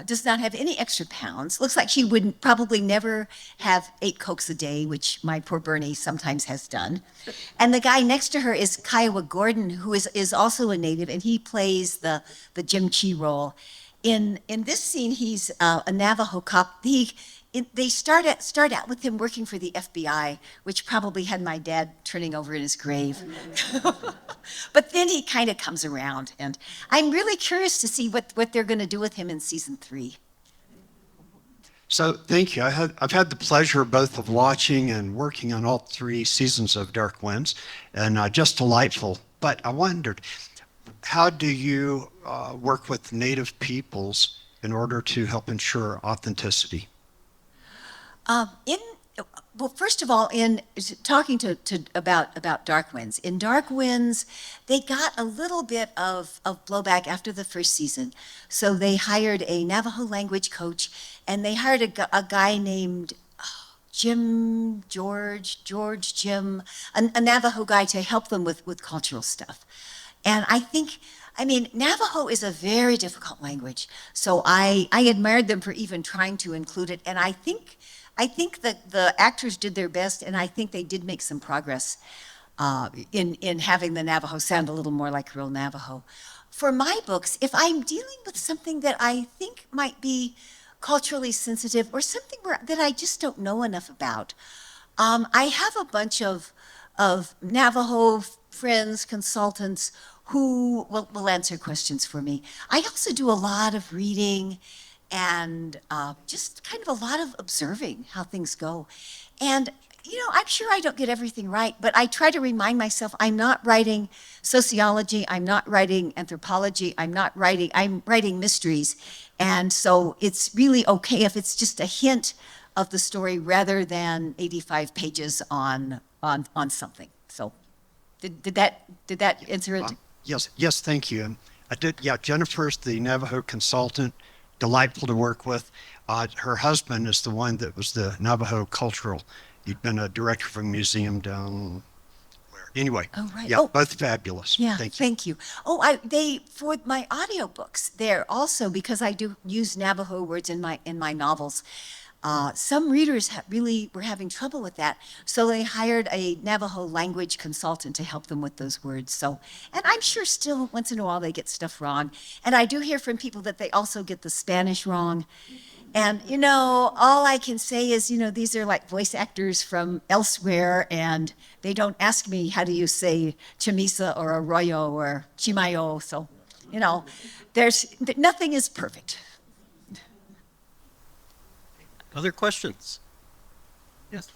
does not have any extra pounds. Looks like she would probably never have 8 Cokes a day, which my poor Bernie sometimes has done. And the guy next to her is Kiowa Gordon, who is also a native, and he plays the Chee role. In this scene, he's a Navajo cop. They start out with him working for the FBI, which probably had my dad turning over in his grave. But then he kind of comes around, and I'm really curious to see what they're going to do with him in season 3. So thank you. I've had the pleasure both of watching and working on all 3 seasons of Dark Winds, and just delightful. But I wondered, how do you work with Native peoples in order to help ensure authenticity? Well, first of all, in talking about Dark Winds, in Dark Winds, they got a little bit of blowback after the first season. So they hired a Navajo language coach, and they hired a guy named Jim, a Navajo guy to help them with cultural stuff. And I mean, Navajo is a very difficult language. So I admired them for even trying to include it. And I think that the actors did their best, and I think they did make some progress in having the Navajo sound a little more like real Navajo. For my books, if I'm dealing with something that I think might be culturally sensitive or something that I just don't know enough about, I have a bunch of Navajo friends, consultants who will answer questions for me. I also do a lot of reading and just kind of a lot of observing how things go. And, I'm sure I don't get everything right, but I try to remind myself I'm not writing sociology, I'm not writing anthropology, I'm writing mysteries. And so it's really okay if it's just a hint of the story rather than 85 pages on something. So did that answer it? Yes, thank you. And I did. Yeah, Jennifer's the Navajo consultant. Delightful to work with. Her husband is the one that was the Navajo cultural. He'd been a director for a museum down where. Anyway, Oh, right. yeah, Oh. both fabulous. Yeah, Thank you. Oh, for my audiobooks, they're also, because I do use Navajo words in my novels, some readers were having trouble with that, so they hired a Navajo language consultant to help them with those words. So, and I'm sure still once in a while they get stuff wrong, and I do hear from people that they also get the Spanish wrong. And, all I can say is, these are like voice actors from elsewhere, and they don't ask me, how do you say chamisa or arroyo or chimayo? So, nothing is perfect. Other questions? Yes.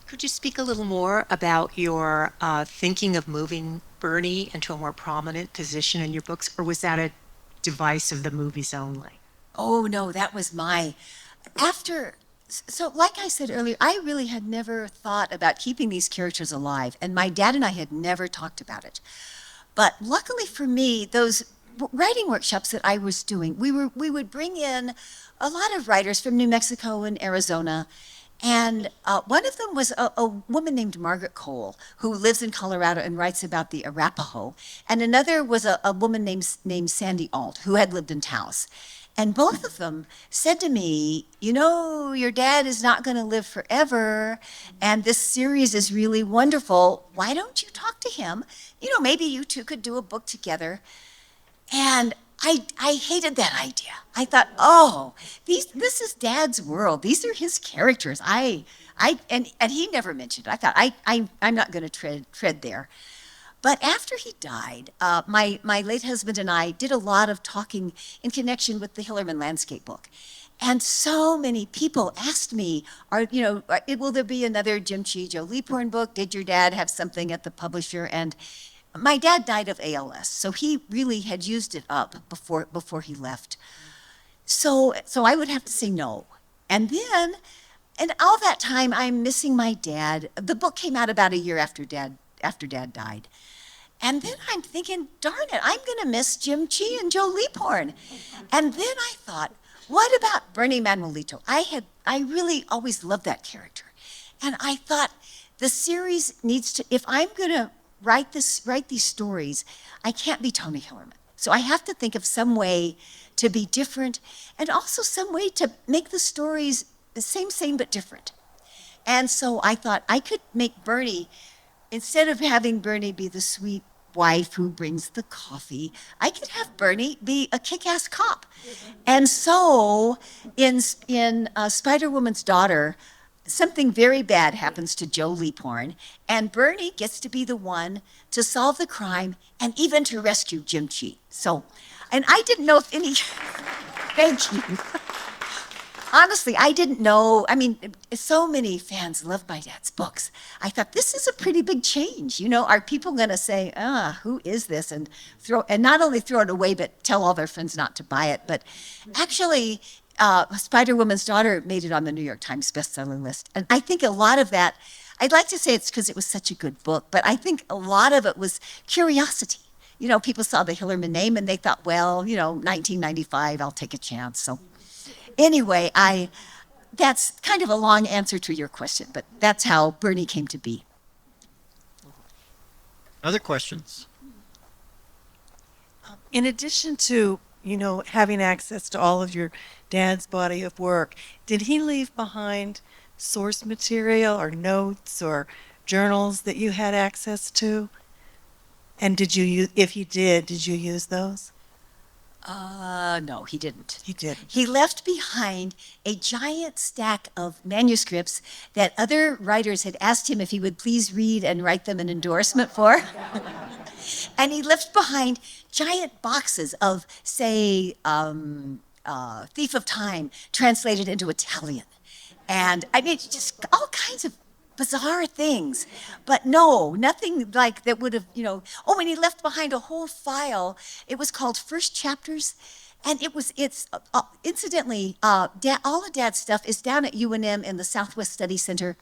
Could you speak a little more about your thinking of moving Bernie into a more prominent position in your books, or was that a device of the movies only? Oh, no, that was so like I said earlier, I really had never thought about keeping these characters alive, and my dad and I had never talked about it. But luckily for me, those writing workshops that I was doing, we would bring in a lot of writers from New Mexico and Arizona, And one of them was a woman named Margaret Cole, who lives in Colorado and writes about the Arapaho. And another was a woman named Sandy Alt, who had lived in Taos. And both of them said to me, you know, your dad is not going to live forever, and this series is really wonderful. Why don't you talk to him? You know, maybe you two could do a book together. And I hated that idea. I thought, oh, this is Dad's world. These are his characters. And he never mentioned it. I thought, I'm not going to tread there. But after he died, my late husband and I did a lot of talking in connection with the Hillerman landscape book. And so many people asked me, will there be another Jim Chee, Joe Leaphorn book? Did your dad have something at the publisher? And my dad died of ALS, so he really had used it up before he left. So I would have to say no. And then, and all that time, I'm missing my dad. The book came out about a year after Dad died. And then I'm thinking, darn it, I'm going to miss Jim Chee and Joe Leaphorn. And then I thought, what about Bernie Manuelito? I really always loved that character. And I thought, the series needs to, if I'm going to write these stories, I can't be Tony Hillerman. So I have to think of some way to be different, and also some way to make the stories the same but different. And so I thought I could make Bernie, instead of having Bernie be the sweet wife who brings the coffee, I could have Bernie be a kick-ass cop. And so in Spider-Woman's Daughter, something very bad happens to Joe Leaphorn, and Bernie gets to be the one to solve the crime and even to rescue Jim Chee. So, and I didn't know if any, thank you. Honestly, I didn't know. I mean, so many fans love my dad's books. I thought, this is a pretty big change. You know, are people going to say, who is this? And not only throw it away, but tell all their friends not to buy it. But actually, Spider-Woman's Daughter made it on the New York Times bestseller list. And I think a lot of that, I'd like to say it's because it was such a good book, but I think a lot of it was curiosity. You know, people saw the Hillerman name and they thought, well, 1995, I'll take a chance. So anyway, that's kind of a long answer to your question, but that's how Bernie came to be. Other questions? In addition to, having access to all of your dad's body of work, did he leave behind source material or notes or journals that you had access to? And if he did you use those? No, he didn't. He did. He left behind a giant stack of manuscripts that other writers had asked him if he would please read and write them an endorsement for. And he left behind giant boxes of, say, Thief of Time translated into Italian. And I mean, just all kinds of bizarre things. But no, nothing like that would have, and he left behind a whole file. It was called First Chapters. And incidentally, all of Dad's stuff is down at UNM in the Southwest Study Center.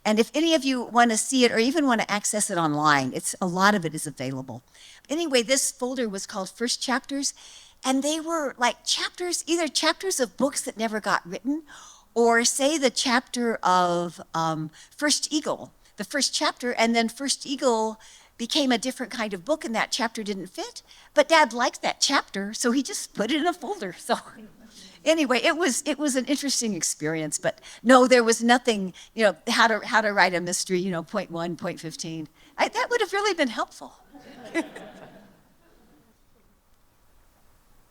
And if any of you want to see it or even want to access it online, a lot of it is available. Anyway, this folder was called First Chapters, and they were like either chapters of books that never got written, or say the chapter of First Eagle, the first chapter, and then First Eagle became a different kind of book and that chapter didn't fit. But Dad liked that chapter, so he just put it in a folder. So anyway, it was an interesting experience, but no, there was nothing, how to write a mystery, point 1, point 15. That would have really been helpful.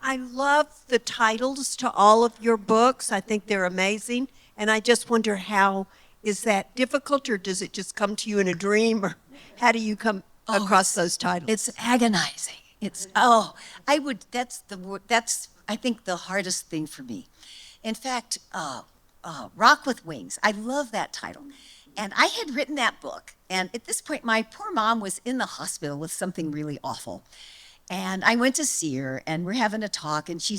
I love the titles to all of your books. I think they're amazing. And I just wonder, how is that difficult, or does it just come to you in a dream, or how do you come across those titles? It's agonizing. That's I think the hardest thing for me. In fact, Rock with Wings, I love that title. And I had written that book, and at this point, my poor mom was in the hospital with something really awful. And I went to see her, and we're having a talk, and she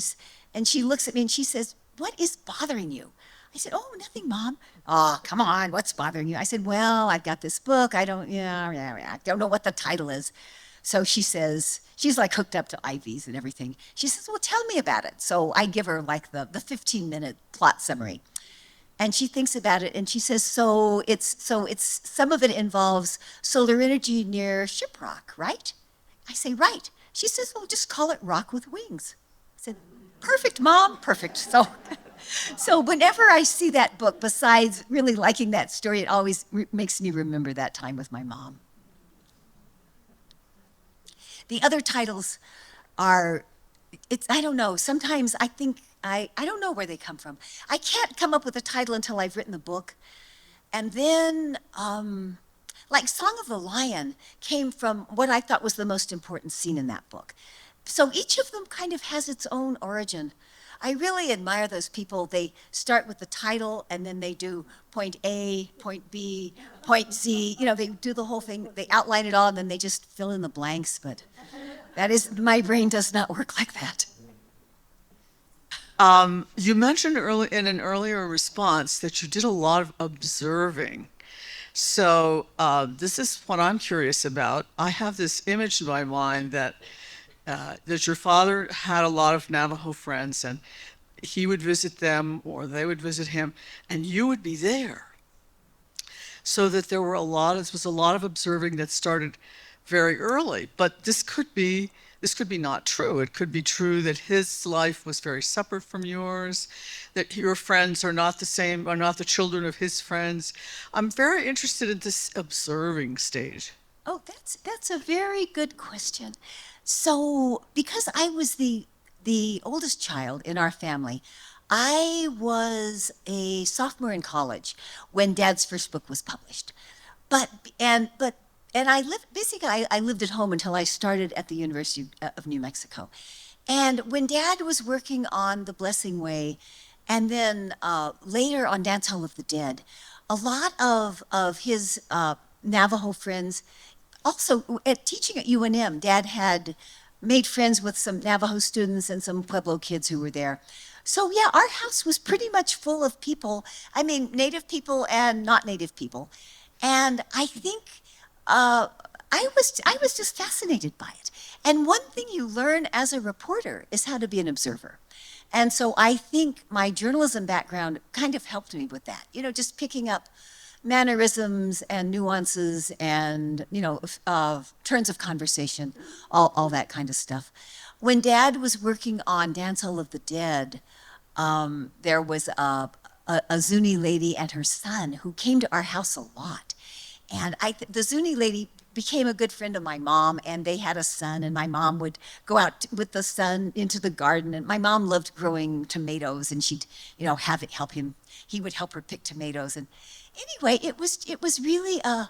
looks at me and she says, "What is bothering you?" I said, "Oh, nothing, Mom." "Oh, come on, what's bothering you?" I said, "Well, I've got this book. I don't know what the title is." So she says, she's like hooked up to IVs and everything. She says, "Well, tell me about it." So I give her like the 15-minute plot summary. And she thinks about it and she says, so it's some of it involves solar energy near Shiprock, right? I say, right. She says, well, just call it Rock with Wings. I said, perfect, Mom, perfect. So whenever I see that book, besides really liking that story, it always makes me remember that time with my mom. The other titles are, I don't know, sometimes I think, I don't know where they come from. I can't come up with a title until I've written the book. And then, like Song of the Lion came from what I thought was the most important scene in that book. So each of them kind of has its own origin. I really admire those people. They start with the title and then they do point A, point B, point Z. You know, they do the whole thing. They outline it all and then they just fill in the blanks. But that is, my brain does not work like that. You mentioned in an earlier response that you did a lot of observing. So this is what I'm curious about. I have this image in my mind that your father had a lot of Navajo friends, and he would visit them or they would visit him, and you would be there. So that there was a lot of observing that started very early. But this could be not true. It could be true that his life was very separate from yours, that your friends are not the same, are not the children of his friends. I'm very interested in this observing stage. Oh, that's a very good question. So, because I was the oldest child in our family, I was a sophomore in college when Dad's first book was published. And I lived at home until I started at the University of New Mexico. And when Dad was working on The Blessing Way, and then later on Dance Hall of the Dead, a lot of his Navajo friends, also at teaching at UNM, Dad had made friends with some Navajo students and some Pueblo kids who were there. So yeah, our house was pretty much full of people. I mean, Native people and not Native people. And I think I was just fascinated by it. And one thing you learn as a reporter is how to be an observer. And so I think my journalism background kind of helped me with that. You know, just picking up mannerisms and nuances and, turns of conversation, all that kind of stuff. When Dad was working on Dance Hall of the Dead, there was a Zuni lady and her son who came to our house a lot. And the Zuni lady became a good friend of my mom, and they had a son, and my mom would go out with the son into the garden. And my mom loved growing tomatoes, and she'd, have it help him. He would help her pick tomatoes. And anyway, it was really, I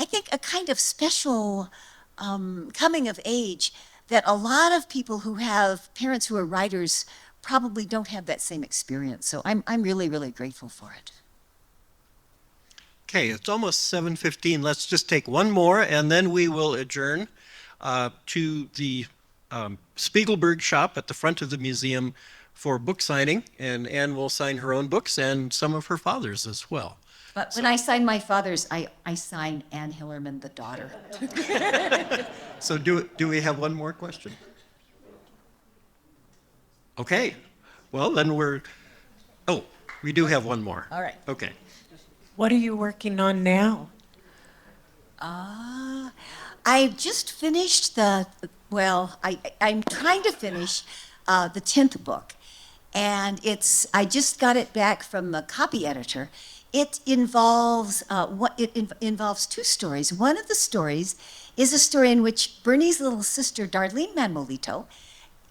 think, a kind of special coming of age that a lot of people who have parents who are writers probably don't have that same experience. So I'm really, really grateful for it. Okay, it's almost 7:15. Let's just take one more, and then we will adjourn to the Spiegelberg shop at the front of the museum for book signing. And Anne will sign her own books and some of her father's as well. But when I sign my father's, I sign Anne Hillerman, the daughter. So do we have one more question? Okay, well, then we do have one more. All right. Okay. What are you working on now? I just finished I'm trying to finish the 10th book. And I just got it back from the copy editor. It involves two stories. One of the stories is a story in which Bernie's little sister, Darlene Manuelito,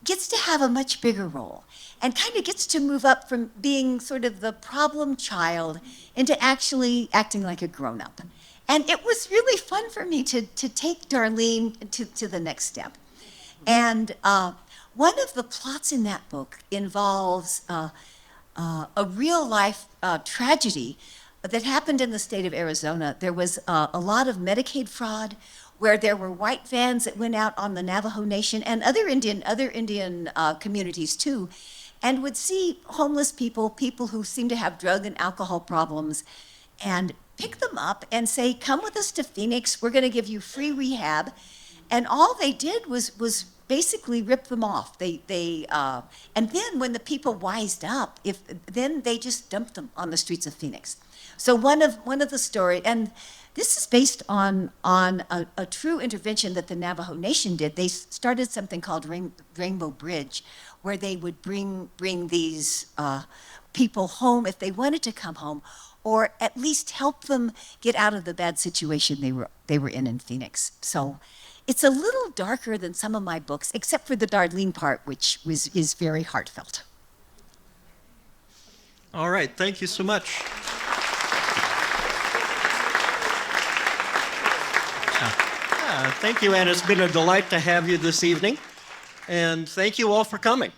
gets to have a much bigger role and kind of gets to move up from being sort of the problem child into actually acting like a grown-up. And it was really fun for me to take Darlene to the next step. And one of the plots in that book involves a real-life tragedy that happened in the state of Arizona. There was a lot of Medicaid fraud, where there were white vans that went out on the Navajo Nation and other Indian communities too, and would see homeless people who seemed to have drug and alcohol problems, and pick them up and say, come with us to Phoenix, we're gonna give you free rehab. And all they did was basically ripped them off. And then when the people wised up, then they just dumped them on the streets of Phoenix. So one of the story, and this is based on a true intervention that the Navajo Nation did. They started something called Rainbow Bridge, where they would bring these people home if they wanted to come home, or at least help them get out of the bad situation they were in Phoenix. So it's a little darker than some of my books, except for the Darlene part, which is very heartfelt. All right, thank you so much. Thank you, Anne. It's been a delight to have you this evening. And thank you all for coming.